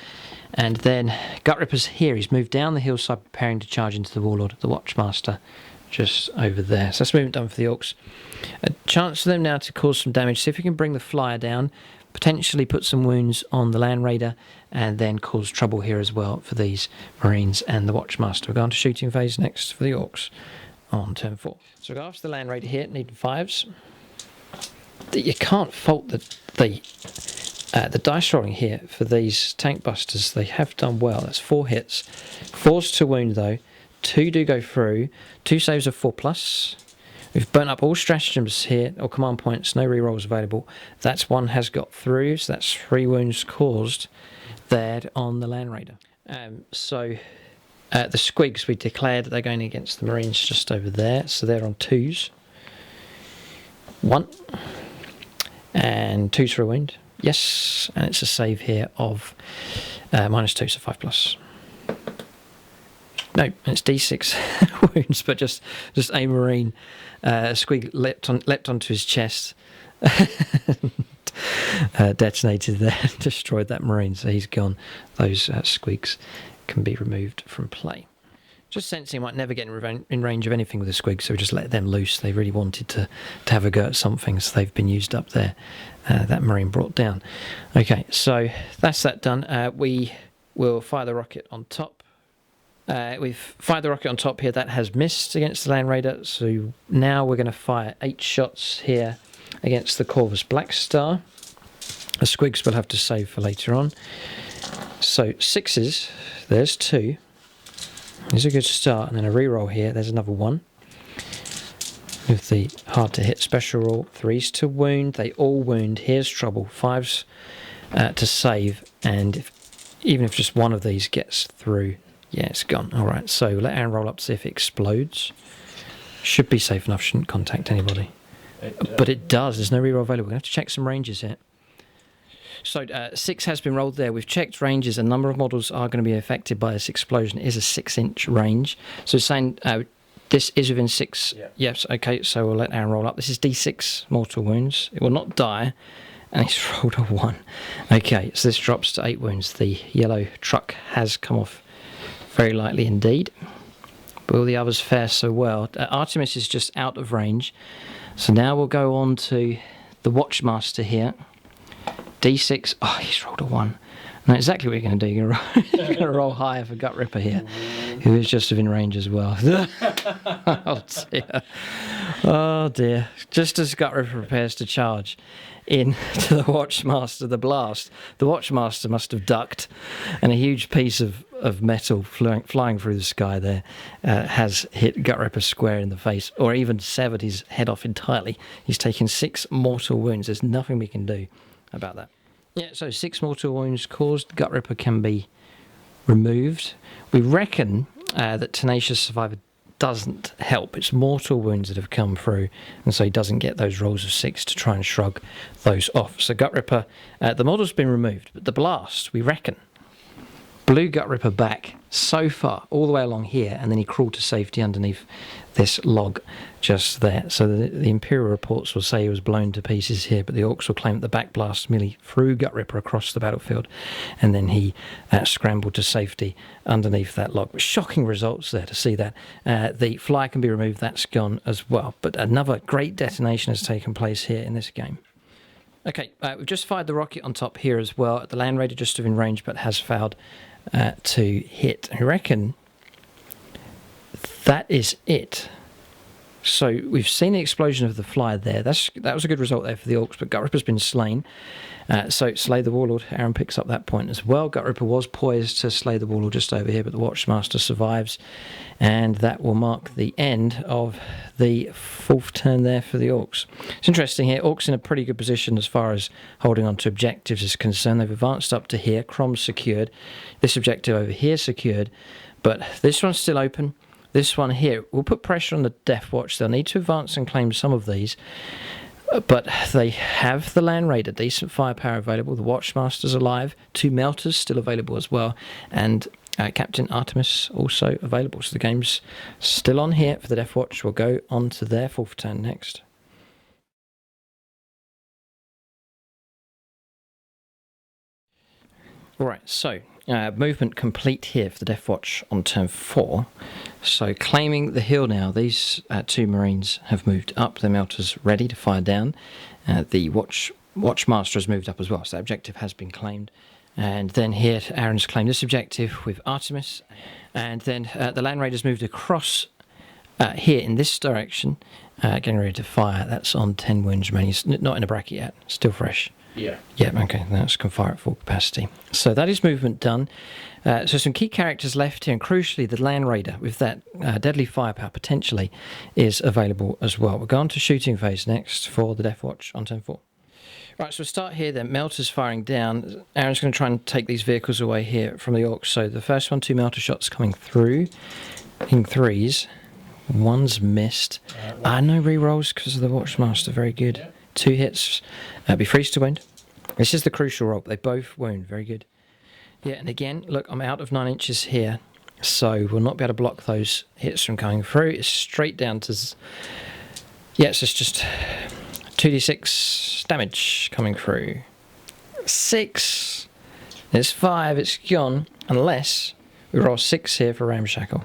And then Gutrippa's here, he's moved down the hillside preparing to charge into the Warlord, the Watchmaster, just over there. So that's movement done for the Orks. A chance for them now to cause some damage, see if we can bring the flyer down, potentially put some wounds on the Land Raider, and then cause trouble here as well for these Marines and the Watchmaster. We're going to shooting phase next for the Orks on turn 4. So we go after the Land Raider here, needing 5s. You can't fault the dice rolling here for these tank busters. They have done well. That's 4 hits. 4's to wound though. 2 do go through. 2 saves of 4+. We've burnt up all stratagems here, or command points, no rerolls available. That's 1 has got through, so that's 3 wounds caused there on the Land Raider. The Squigs, we declared that they're going against the Marines just over there, so they're on 2s. 1. And 2's for a wound. Yes, and it's a save here of -2, so 5+. No, it's D6 wounds, but just a Marine. Squig leapt onto his chest, detonated there, destroyed that Marine, so he's gone. Those Squigs can be removed from play. Just sensing he might never get in range of anything with the Squig, so we just let them loose. They really wanted to have a go at something, so they've been used up there. That Marine brought down. Okay, so that's that done. We will fire the rocket on top. We've fired the rocket on top here. That has missed against the Land Raider, so now we're going to fire 8 shots here against the Corvus Black Star. The Squigs will have to save for later on. So 6s, there's 2. There's a good start, and then a reroll here, there's another 1. with the hard to hit special rule. 3s to wound, they all wound. Here's trouble. 5s to save, and even if just one of these gets through, yeah, it's gone. Alright, so let Aaron roll up to see if it explodes. Should be safe enough, shouldn't contact anybody. But it does, there's no reroll available. We're going to have to check some ranges here. So 6 has been rolled there. We've checked ranges. A number of models are going to be affected by this explosion. It is a 6-inch range. So it's saying this is within 6. Yeah. Yes, okay, so we'll let Aaron roll up. This is D6 mortal wounds. It will not die. And he's rolled a 1. Okay, so this drops to 8 wounds. The yellow truck has come off very lightly indeed. But will the others fare so well? Artemis is just out of range. So now we'll go on to the Watchmaster here. D6. Oh, he's rolled a 1. Now exactly what you're going to do. You're going to roll higher for Gutrippa here, who is just within range as well. Oh dear. Oh dear. Just as Gutrippa prepares to charge into the Watchmaster, the blast, the Watchmaster must have ducked, and a huge piece of metal flying through the sky there has hit Gutrippa square in the face, or even severed his head off entirely. He's taken 6 mortal wounds. There's nothing we can do about that. Yeah, so 6 mortal wounds caused. Gutrippa can be removed. We reckon that Tenacious Survivor doesn't help. It's mortal wounds that have come through, and so he doesn't get those rolls of 6 to try and shrug those off. So Gutrippa, the model's been removed, but the blast, we reckon, blew Gutrippa back so far, all the way along here, and then he crawled to safety underneath this log just there. So the Imperial reports will say he was blown to pieces here, but the Orks will claim that the back blast merely threw Gutrippa across the battlefield, and then he scrambled to safety underneath that log. Shocking results there to see that. The fly can be removed, that's gone as well. But another great detonation has taken place here in this game. Okay, we've just fired the rocket on top here as well. The Land Raider just within range, but has failed to hit. I reckon that is it. So we've seen the explosion of the fly there. That was a good result there for the Orks, but Gutrippa's been slain. So slay the Warlord. Aaron picks up that point as well. Gutrippa was poised to slay the Warlord just over here, but the Watchmaster survives, and that will mark the end of the 4th turn there for the Orks. It's interesting here. Orks in a pretty good position as far as holding on to objectives is concerned. They've advanced up to here. Crom's secured. This objective over here secured, but this one's still open. This one here will put pressure on the Deathwatch. They'll need to advance and claim some of these, but they have the Land Raider, decent firepower available. The Watchmaster's alive, 2 Melters still available as well, and Captain Artemis also available. So the game's still on here for the Deathwatch. We'll go on to their 4th turn next. Alright, so movement complete here for the Deathwatch on turn 4. So claiming the hill now, these 2 Marines have moved up. Their Melters ready to fire down. The Watchmaster has moved up as well, so that objective has been claimed. And then here Aaron's claimed this objective with Artemis. And then the Land Raiders moved across here in this direction, getting ready to fire. That's on 10 wounds remaining. It's not in a bracket yet, still fresh. Yeah. Yeah, okay, that's can fire at full capacity. So that is movement done. So some key characters left here, and crucially the Land Raider with that deadly firepower potentially is available as well. We'll go on to shooting phase next for the Deathwatch on turn 4. Right, so we'll start here then. Melters firing down. Aaron's going to try and take these vehicles away here from the Orks. So the first one, 2 Melter shots coming through in 3s. One's missed. No rerolls because of the Watchmaster. Very good. Yeah. 2 hits. Be freeze to wound. This is the crucial roll. They both wound. Very good. Yeah, and again, look, I'm out of 9 inches here, so we'll not be able to block those hits from coming through. It's straight down to... Yes, it's just 2d6 damage coming through. 6. It's 5. It's gone. Unless we roll 6 here for Ramshackle.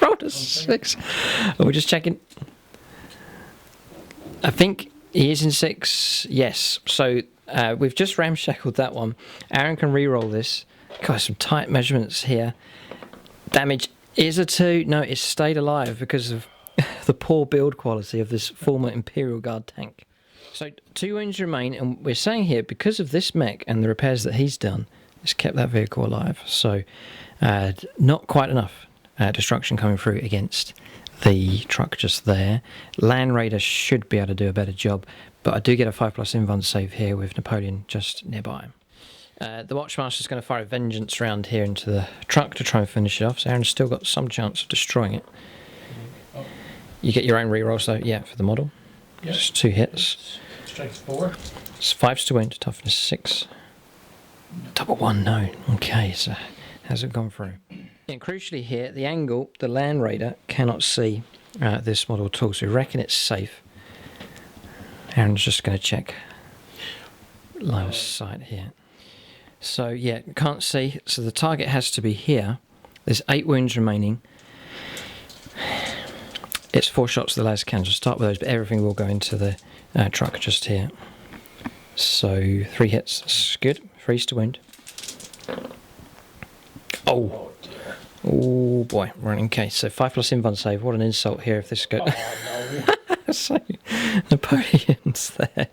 Rolled a 6. Oh, we're just checking. I think he is in 6. Yes. So we've just ramshackled that one. Aaron can re-roll this. Got some tight measurements here. Damage is a 2. No, it's stayed alive because of the poor build quality of this former Imperial Guard tank. So 2 wounds remain, and we're saying here, because of this mech and the repairs that he's done, it's kept that vehicle alive. So not quite enough destruction coming through against the truck just there. Land Raider should be able to do a better job, but I do get a 5+ invuln save here with Napoleon just nearby. The Watchmaster's going to fire a Vengeance round here into the truck to try and finish it off, so Aaron's still got some chance of destroying it. You get your own rerolls though, yeah, for the model. Yep. Just 2 hits. Strength 4. It's 5s to wound, toughness 6. Double 1, no. Okay, so how's it gone through? And crucially here, the angle, the Land Raider cannot see this model at all, so we reckon it's safe. Aaron's just going to check line of sight here. So yeah, can't see, so the target has to be here. There's 8 wounds remaining. It's 4 shots to the las cannons. We'll start with those, but everything will go into the truck just here. So 3 hits, that's good. 3s to wound. Oh! Oh boy, running okay. So 5+ invuln save. What an insult here if this goes. Oh, no. So Napoleon's there.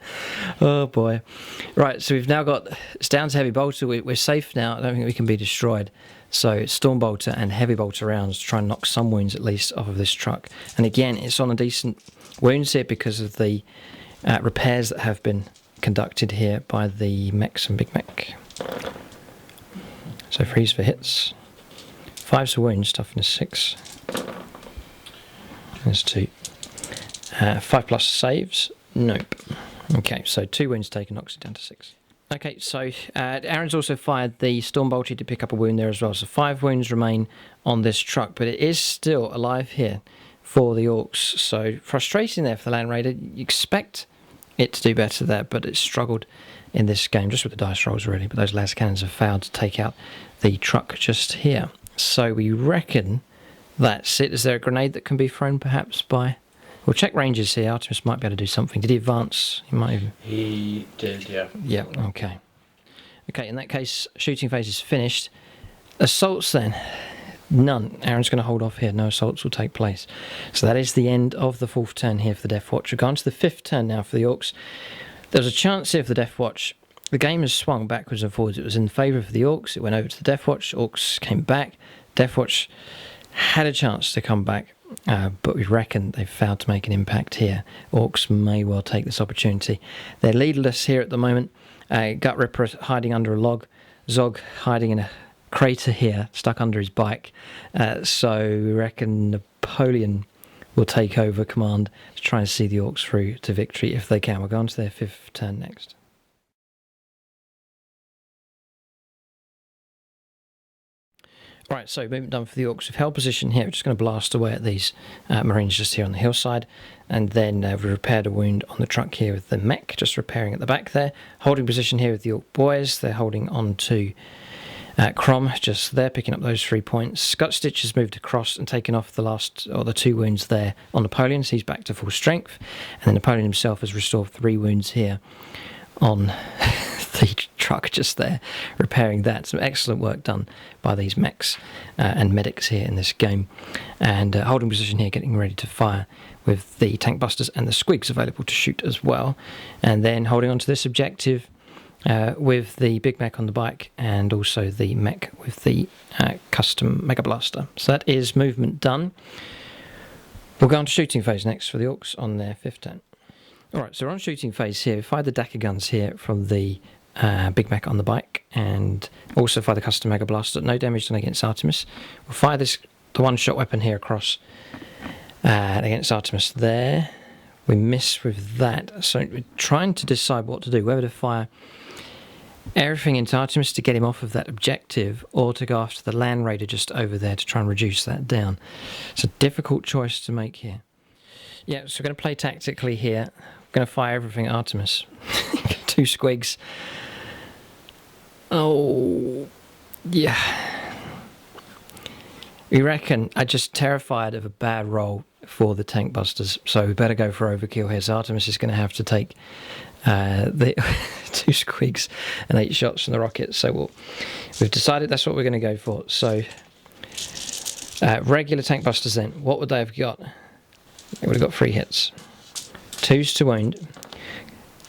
Oh boy. Right, so we've now got, it's down to heavy bolter. We're safe now. I don't think we can be destroyed. So storm bolter and heavy bolter rounds to try and knock some wounds at least off of this truck. And again, it's on a decent wounds here because of the repairs that have been conducted here by the mechs and big mech. So 3s for hits. 5s for wounds, toughness 6. There's 2. 5+ saves? Nope. Okay, so 2 wounds taken knocks it down to 6. Okay, so Aaron's also fired the Storm Bolter to pick up a wound there as well. So 5 wounds remain on this truck, but it is still alive here for the Orks. So frustrating there for the Land Raider. You expect it to do better there, but it's struggled in this game, just with the dice rolls really. But those las cannons have failed to take out the truck just here. So we reckon that's it. Is there a grenade that can be thrown perhaps by... We'll check ranges here. Artemis might be able to do something. Did he advance? He might even... He did, yeah. Yeah, okay. Okay, in that case, shooting phase is finished. Assaults then? None. Aaron's going to hold off here. No assaults will take place. So that is the end of the 4th turn here for the Deathwatch. We're going to the 5th turn now for the Orks. There's a chance here for the Deathwatch. The game has swung backwards and forwards. It was in favour of the Orks. It went over to the Deathwatch. Orks came back. Deathwatch had a chance to come back. But we reckon they've failed to make an impact here. Orks may well take this opportunity. They're leaderless here at the moment. Gutrippa hiding under a log. Zog hiding in a crater here, stuck under his bike. So we reckon Napoleon will take over command to try and see the Orks through to victory if they can. We'll go on to their 5th turn next. Right, so movement done for the Orks. We've held position here. We're just going to blast away at these Marines just here on the hillside. And then we've repaired a wound on the truck here with the mech, just repairing at the back there. Holding position here with the Ork boys. They're holding on to Crom just there, picking up those 3 points. Gut Stitch has moved across and taken off the last, or the 2 wounds there on Napoleon, so he's back to full strength. And then Napoleon himself has restored 3 wounds here on the truck just there, repairing that. Some excellent work done by these mechs and medics here in this game. And holding position here, getting ready to fire with the tank busters and the squigs available to shoot as well. And then holding on to this objective with the big mech on the bike and also the mech with the custom Mega Blaster. So that is movement done. We'll go on to shooting phase next for the Orks on their 5th turn. Alright, so we're on shooting phase here. We fired the Daka guns here from the big mech on the bike and also fire the custom Mega Blaster. No damage done against Artemis. We'll fire the one-shot weapon here across against Artemis there. We miss with that. So we're trying to decide what to do, whether to fire everything into Artemis to get him off of that objective or to go after the Land Raider just over there to try and reduce that down. It's a difficult choice to make here. Yeah, so we're going to play tactically here. We're going to fire everything at Artemis. 2 squigs. Oh, yeah. We reckon I'm just terrified of a bad roll for the tank busters, so we better go for overkill here. So Artemis is going to have to take the 2 squigs and 8 shots from the rocket. So we've decided that's what we're going to go for. So regular tank busters then, what would they have got? They would have got 3 hits. 2s to wound.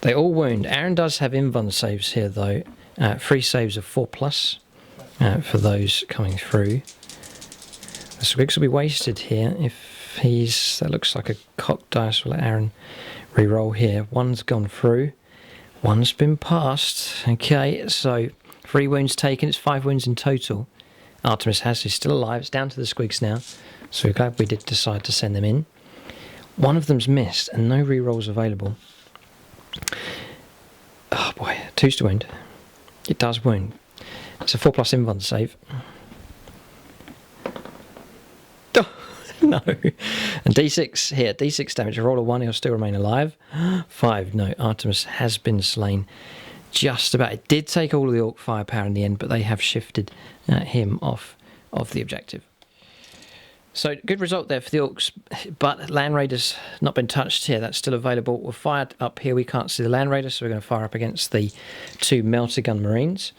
They all wound. Aaron does have invuln saves here though. 3 saves of 4+, for those coming through. The squigs will be wasted here if That looks like a cocked dice. We'll let Aaron re-roll here. One's gone through. One's been passed. Okay, so 3 wounds taken. It's 5 wounds in total. Artemis is still alive. It's down to the squigs now. So we're glad we did decide to send them in. One of them's missed and no re-rolls available. Oh boy, 2's to wound. It does wound. It's a 4+ invuln save. Oh, no. And D6 here, D6 damage. A roll of 1, he'll still remain alive. 5, no. Artemis has been slain. Just about. It did take all of the Orc firepower in the end, but they have shifted him off of the objective. So good result there for the Orcs, but Land Raiders not been touched here. That's still available. We're fired up here. We can't see the Land Raiders, so we're going to fire up against the 2 Melter Gun Marines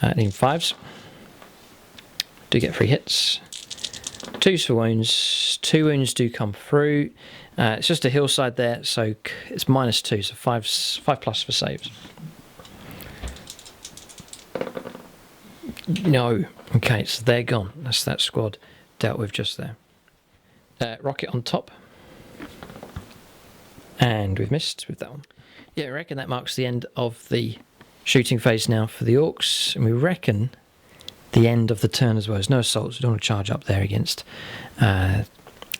in 5s. Do get 3 hits. 2's for wounds. 2 wounds do come through. It's just a hillside there, so it's -2, so 5+ for saves. No. Okay, so they're gone. That's that squad dealt with just there. Rocket on top. And we've missed with that one. Yeah, I reckon that marks the end of the shooting phase now for the Orcs. And we reckon the end of the turn as well. There's no assaults. We don't want to charge up there against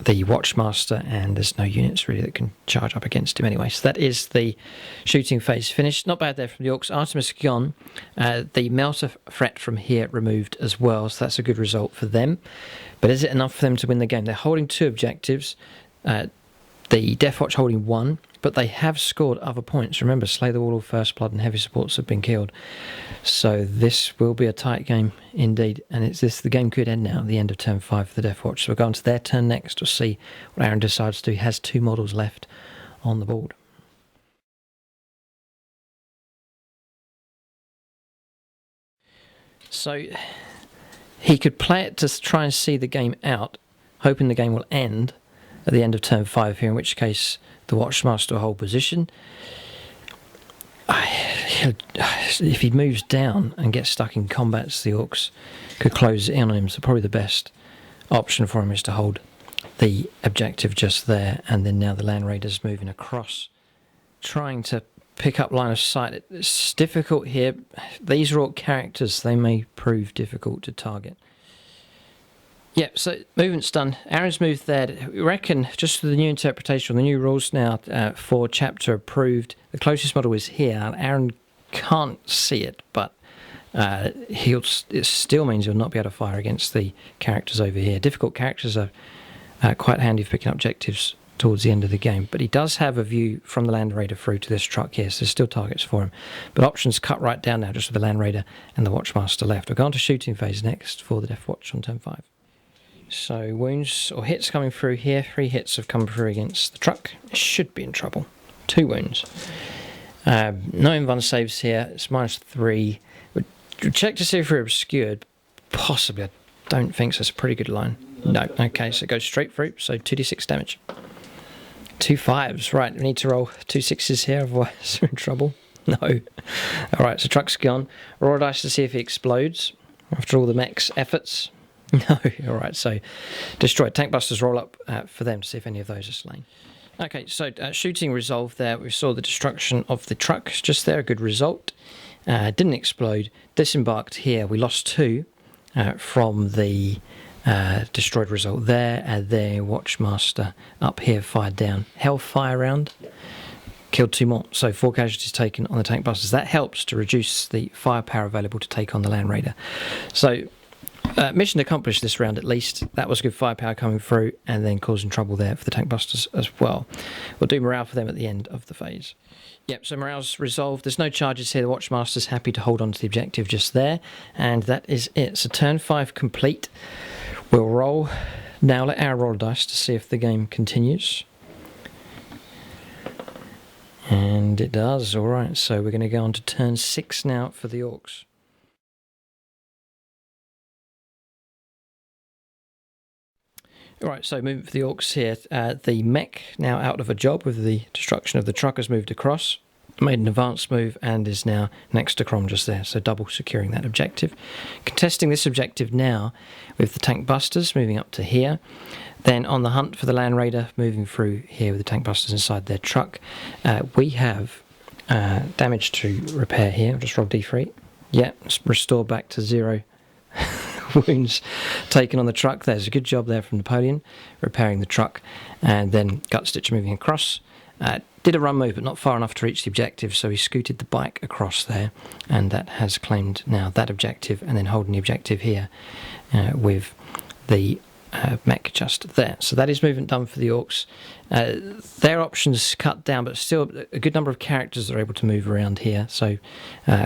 the Watchmaster, and there's no units really that can charge up against him anyway. So that is the shooting phase finished. Not bad there from the Orcs. Artemis gone. The Melter threat from here removed as well, so that's a good result for them. But is it enough for them to win the game? They're holding 2 objectives. The Deathwatch holding 1, but they have scored other points. Remember, Slay the Warlord, First Blood and Heavy Supports have been killed. So this will be a tight game indeed, and the game could end now at the end of turn 5 for the Deathwatch. So we'll go on to their turn next. We'll see what Aaron decides to do. He has 2 models left on the board. So he could play it to try and see the game out, hoping the game will end at the end of turn 5 here, in which case the Watchmaster will hold position. If he moves down and gets stuck in combats, the Orcs could close in on him, so probably the best option for him is to hold the objective just there, and then now the Land Raiders moving across, trying to pick up line of sight. It's difficult here. These are Orc characters, they may prove difficult to target. Yep, so movement's done. Aaron's moved there. We reckon, just for the new interpretation, the new rules now for chapter approved, the closest model is here. Aaron can't see it, but it still means he'll not be able to fire against the characters over here. Difficult characters are quite handy for picking up objectives towards the end of the game, but he does have a view from the Land Raider through to this truck here, so there's still targets for him. But options cut right down now, just with the Land Raider and the Watchmaster left. We'll go on to shooting phase next for the Deathwatch on turn 5. So wounds or hits coming through here. 3 hits have come through against the truck. It should be in trouble. 2 wounds. No invuln saves here. It's -3. We'll check to see if we're obscured. Possibly. I don't think so. It's a pretty good line. No. Okay, so it goes straight through. So 2d6 damage. 2 5s. Right, we need to roll 2 6s here, otherwise we're in trouble. No. Alright, so truck's gone. Roll a dice to see if he explodes after all the mech's efforts. No, alright, so destroyed. Tank busters roll up for them to see if any of those are slain. Okay, so shooting resolved there. We saw the destruction of the trucks just there, a good result. Didn't explode. Disembarked here. We lost 2 from the destroyed result there, and their Watchmaster up here fired down. Hellfire round. Killed 2 more, so 4 casualties taken on the tank busters. That helps to reduce the firepower available to take on the Land Raider. So mission accomplished this round at least. That was good firepower coming through and then causing trouble there for the tank busters as well. We'll do morale for them at the end of the phase. Yep, so morale's resolved. There's no charges here. The Watchmaster's happy to hold on to the objective just there. And that is it. So turn 5 complete. We'll roll. Now let Aaron roll a dice to see if the game continues. And it does. Alright, so we're going to go on to turn 6 now for the Orcs. Alright, so moving for the Orcs here. The mech now out of a job with the destruction of the truck has moved across. made an advanced move and is now next to Crom just there, so double securing that objective. Contesting this objective now with the tank busters moving up to here, then on the hunt for the Land Raider moving through here with the tank busters inside their truck. We have damage to repair here. Just roll D3. Yeah, restore back to 0 wounds taken on the truck. There's a good job there from Napoleon repairing the truck, and then Gutstitcher moving across. Did a run move, but not far enough to reach the objective, so he scooted the bike across there, and that has claimed now that objective, and then holding the objective here with the mech just there. So that is movement done for the Orks. Their options cut down, but still a good number of characters are able to move around here, so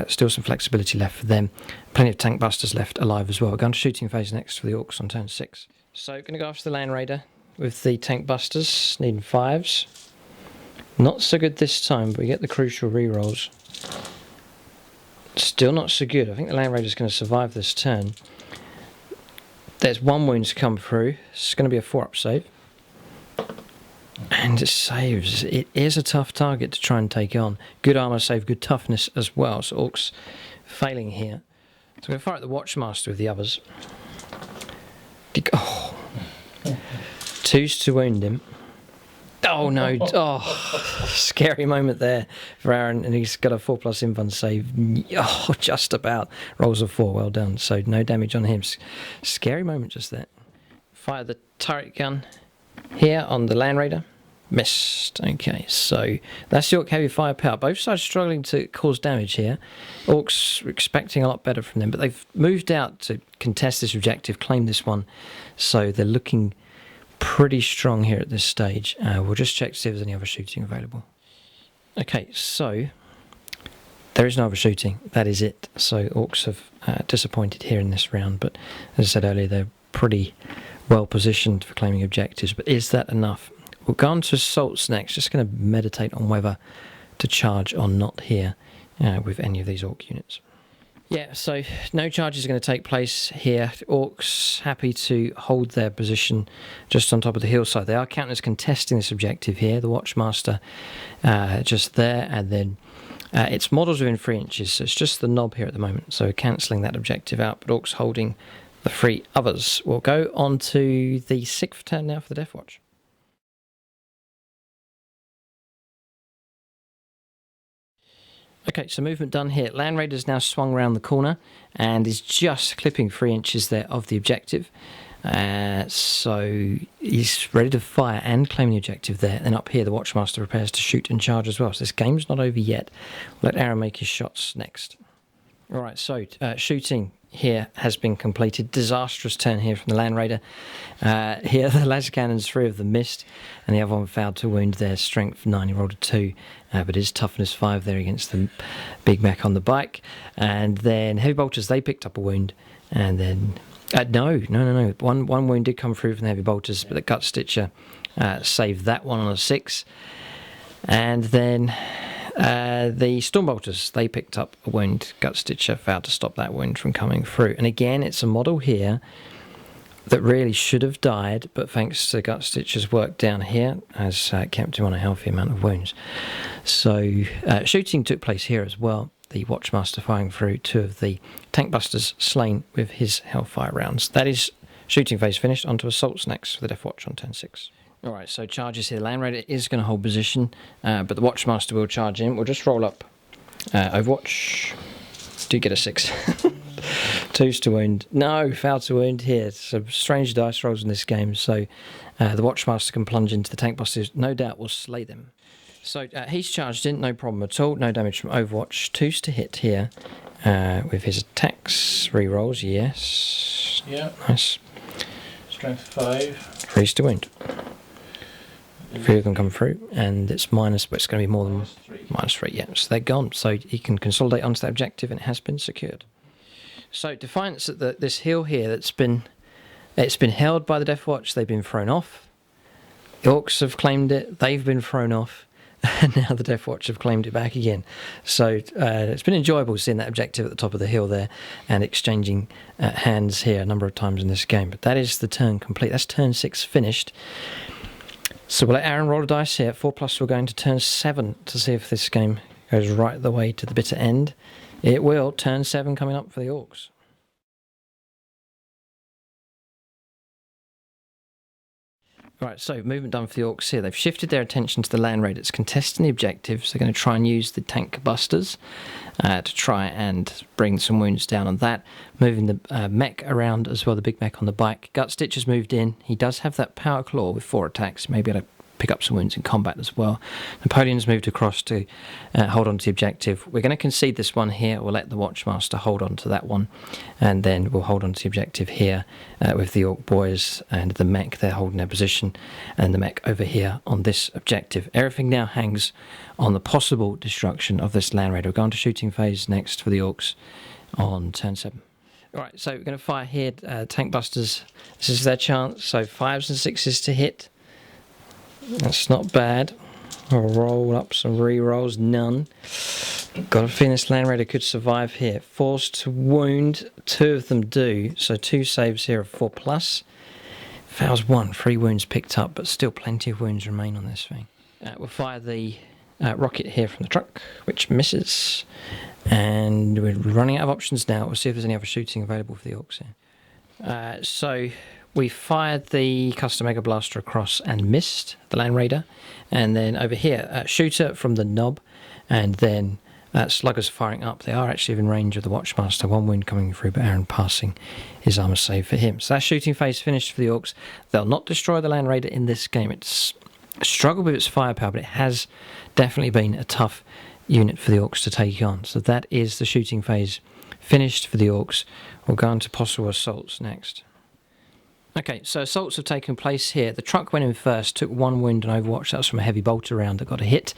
still some flexibility left for them. Plenty of tank busters left alive as well. We're going to shooting phase next for the Orks on turn 6. So going to go after the Land Raider with the tank busters, needing 5s. Not so good this time, but we get the crucial rerolls. Still not so good. I think the Land Raider is going to survive this turn. There's 1 wound to come through. It's going to be a 4-up save. And it saves. It is a tough target to try and take on. Good armour save, good toughness as well. So Orks failing here. So we're going to fire at the Watchmaster with the others. Oh. 2s to wound him. Oh no, oh, scary moment there for Aaron, and he's got a 4+ invuln save. Oh, just about. Rolls of 4, well done. So no damage on him. Scary moment just there. Fire the turret gun here on the Land Raider. Missed. Okay, so that's the Ork heavy firepower. Both sides struggling to cause damage here. Orks were expecting a lot better from them, but they've moved out to contest this objective, claim this one. So they're looking pretty strong here at this stage. We'll just check to see if there's any other shooting available. Okay, so there is no other shooting. That is it. So Orks have disappointed here in this round, but as I said earlier, they're pretty well positioned for claiming objectives. But is that enough? We'll go on to assaults next. Just going to meditate on whether to charge or not here with any of these Ork units. Yeah, so no charges are going to take place here. Orks happy to hold their position just on top of the hillside. They are counters contesting this objective here. The Watchmaster just there, and then it's models within 3 inches, so it's just the knob here at the moment. So cancelling that objective out, but Orks holding the 3 others. We'll go on to the 6th turn now for the Deathwatch. Okay, so movement done here. Land Raider's now swung around the corner and is just clipping 3 inches there of the objective. So he's ready to fire and claim the objective there. And up here, the Watchmaster prepares to shoot and charge as well. So this game's not over yet. We'll let Aaron make his shots next. All right, so shooting here has been completed. Disastrous turn here from the Land Raider. Here, the laser cannons, 3 of them missed, and the other one failed to wound their strength 9. He rolled a 2, but his toughness 5 there against the big mech on the bike. And then heavy bolters, they picked up a wound, and then no. One wound did come through from the heavy bolters, but the Gutstitcher saved that one on a 6. And then the Stormbolters, they picked up a wound. Gutstitcher failed to stop that wound from coming through. And again, it's a model here that really should have died, but thanks to Gutstitcher's work down here, has kept him on a healthy amount of wounds. So shooting took place here as well. The Watchmaster firing through 2 of the tank busters slain with his Hellfire rounds. That is shooting phase finished. On to assaults next for the Deathwatch on turn 6. Alright, so charges here. Land Raider is going to hold position, but the Watchmaster will charge in. We'll just roll up Overwatch. Do get a 6. 2s to wound. No, failed to wound here. Some strange dice rolls in this game, so the Watchmaster can plunge into the tank busters. No doubt will slay them. So he's charged in, no problem at all. No damage from Overwatch. 2s to hit here with his attacks. Rerolls, yes. Yeah. Nice. Strength 5. 3s to wound. 3 of them come through, and it's minus, but it's going to be more than -3. Yeah, so they're gone. So he can consolidate onto that objective, and it has been secured. So Defiance at this hill here, it's been held by the Deathwatch. They've been thrown off. The Orks have claimed it. They've been thrown off, and now the Deathwatch have claimed it back again. So it's been enjoyable seeing that objective at the top of the hill there, and exchanging hands here a number of times in this game. But that is the turn complete. That's turn 6 finished. So we'll let Aaron roll a dice here. 4+, we're going to turn 7 to see if this game Goes right the way to the bitter end. It will. Turn 7 coming up for the Orks. Right, so movement done for the Orks here. They've shifted their attention to the land raiders, contesting the objectives. They're going to try and use the tank busters to try and bring some wounds down on that. Moving the mech around as well, the big mech on the bike. Gutstitcher's moved in. He does have that power claw with 4 attacks. Maybe able to pick up some wounds in combat as well. Napoleon's moved across to hold on to the objective. We're going to concede this one here. We'll let the Watchmaster hold on to that one, and then we'll hold on to the objective here with the Ork boys and the mech. They're holding their position, and the mech over here on this objective. Everything now hangs on the possible destruction of this land raider. We're going to shooting phase next for the Orks on turn 7. Alright, so we're going to fire here. Tank busters, this is their chance. So 5s and 6s to hit. That's not bad. I'll roll up some re-rolls, none. Got a feeling this land raider could survive here. Forced to wound, 2 of them do. So 2 saves here of 4+. Fails 1, 3 wounds picked up, but still plenty of wounds remain on this thing. We'll fire the rocket here from the truck, which misses. And we're running out of options now. We'll see if there's any other shooting available for the Orks here. So we fired the custom mega blaster across and missed the land raider, and then over here shooter from the knob, and then sluggers firing up. They are actually in range of the Watchmaster. 1 wound coming through, but Aaron passing his armor save for him. So that shooting phase finished for the Orks. They'll not destroy the land raider in this game. It's struggled with its firepower, but it has definitely been a tough unit for the Orks to take on. So that is the shooting phase finished for the Orks. We'll go on to possible assaults next. Okay, so assaults have taken place here. The truck went in first, took 1 wound on Overwatch. That was from a heavy bolter round that got a hit.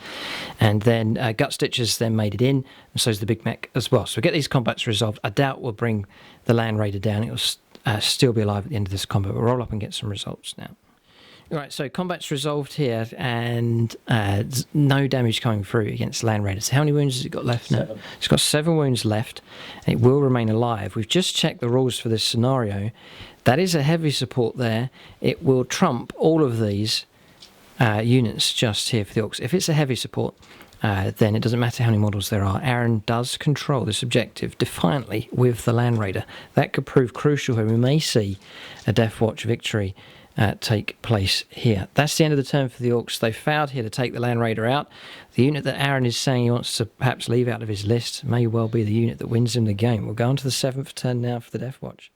And then Gutstitchers then made it in, and so is the big mech as well. So we get these combats resolved. I doubt we'll bring the land raider down. It will still be alive at the end of this combat. We'll roll up and get some results now. Alright, so combat's resolved here, and no damage coming through against land raiders. How many wounds has it got left now? 7. It's got 7 wounds left. It will remain alive. We've just checked the rules for this scenario. That is a heavy support there. It will trump all of these units just here for the Orks. If it's a heavy support, then it doesn't matter how many models there are. Aaron does control this objective defiantly with the land raider. That could prove crucial here. We may see a Deathwatch victory take place here. That's the end of the turn for the Orks. They failed here to take the land raider out. The unit that Aaron is saying he wants to perhaps leave out of his list may well be the unit that wins him the game. We'll go on to the 7th turn now for the Deathwatch.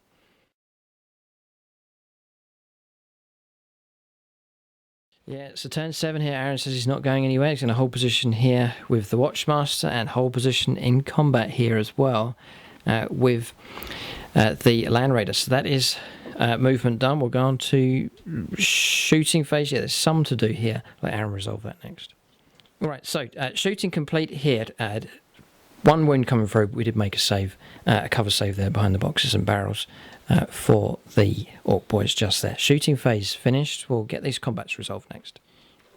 Yeah, so turn 7 here. Aaron says he's not going anywhere. He's going to hold position here with the Watchmaster and hold position in combat here as well with the land raider. So that is movement done. We'll go on to shooting phase. Yeah, there's some to do here. Let Aaron resolve that next. All right, so shooting complete here. 1 wound coming through. We did make a save, a cover save there behind the boxes and barrels for the Ork boys just there. Shooting phase finished. We'll get these combats resolved next.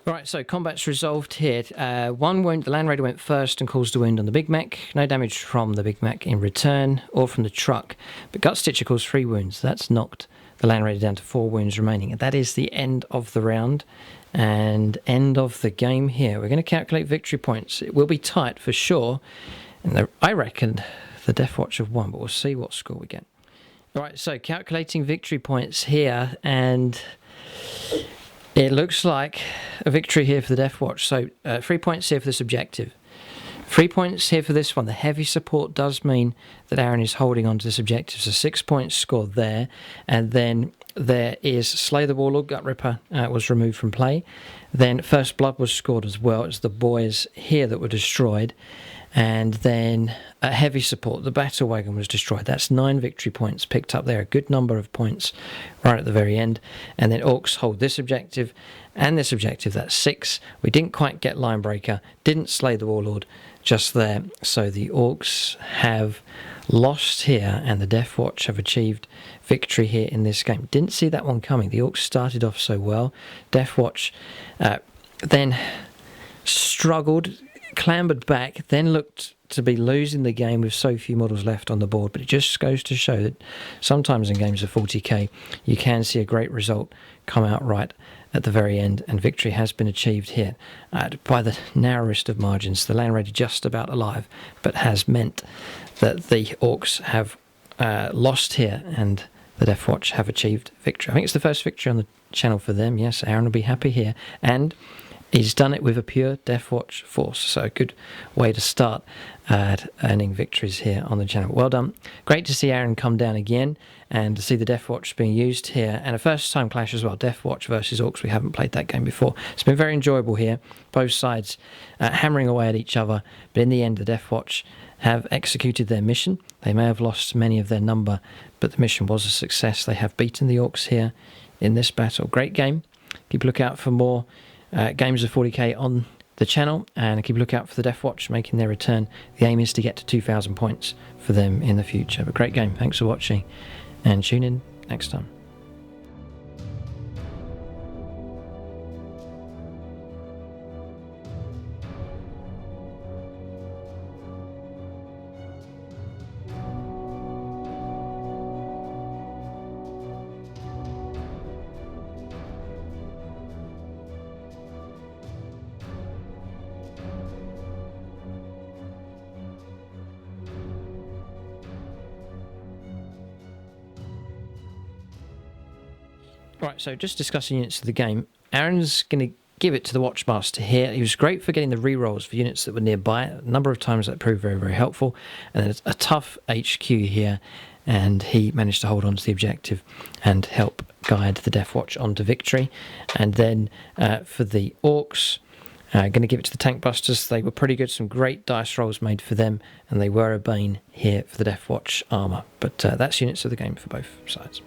Alright, so combat's resolved here. 1 wound, the land raider went first and caused a wound on the big mech. No damage from the big mech in return or from the truck. But Gutstitcher caused 3 wounds. That's knocked the land raider down to 4 wounds remaining. And that is the end of the round and end of the game here. We're going to calculate victory points. It will be tight for sure. And I reckon the Deathwatch have won, but we'll see what score we get. Alright, so calculating victory points here, and it looks like a victory here for the Deathwatch. So 3 points here for this objective. 3 points here for this one. The heavy support does mean that Aaron is holding on to this objective. So 6 points scored there. And then there is Slay the Warlord. Gutrippa was removed from play. Then First Blood was scored as well. It's the boys here that were destroyed. And then a heavy support, the battle wagon was destroyed. That's 9 victory points picked up there, a good number of points right at the very end. And then Orks hold this objective and this objective, that's 6. We didn't quite get Linebreaker, didn't slay the Warlord just there. So the Orks have lost here and the Deathwatch have achieved victory here in this game. Didn't see that one coming. The Orks started off so well. Deathwatch then struggled, clambered back, then looked to be losing the game with so few models left on the board. But it just goes to show that sometimes in games of 40k, you can see a great result come out right at the very end, and victory has been achieved here by the narrowest of margins. The land raid just about alive, but has meant that the Orks have lost here, and the Deathwatch have achieved victory. I think it's the first victory on the channel for them. Yes, Aaron will be happy here, and he's done it with a pure Deathwatch force, so a good way to start at earning victories here on the channel. Well done. Great to see Aaron come down again and to see the Deathwatch being used here, and a first time clash as well, Deathwatch versus Orks. We haven't played that game before. It's been very enjoyable here, both sides hammering away at each other, but in the end the Deathwatch have executed their mission. They may have lost many of their number, but the mission was a success. They have beaten the Orks here in this battle. Great game. Keep a lookout for more games of 40k on the channel, and keep a lookout for the Deathwatch making their return. The aim is to get to 2,000 points for them in the future. But great game. Thanks for watching, and tune in next time. Right, so just discussing units of the game. Aaron's going to give it to the Watchmaster here. He was great for getting the rerolls for units that were nearby. A number of times that proved very, very helpful. And there's a tough HQ here, and he managed to hold on to the objective and help guide the Deathwatch onto victory. And then for the Orks, going to give it to the Tank Busters. They were pretty good. Some great dice rolls made for them, and they were a bane here for the Deathwatch armour. But that's units of the game for both sides.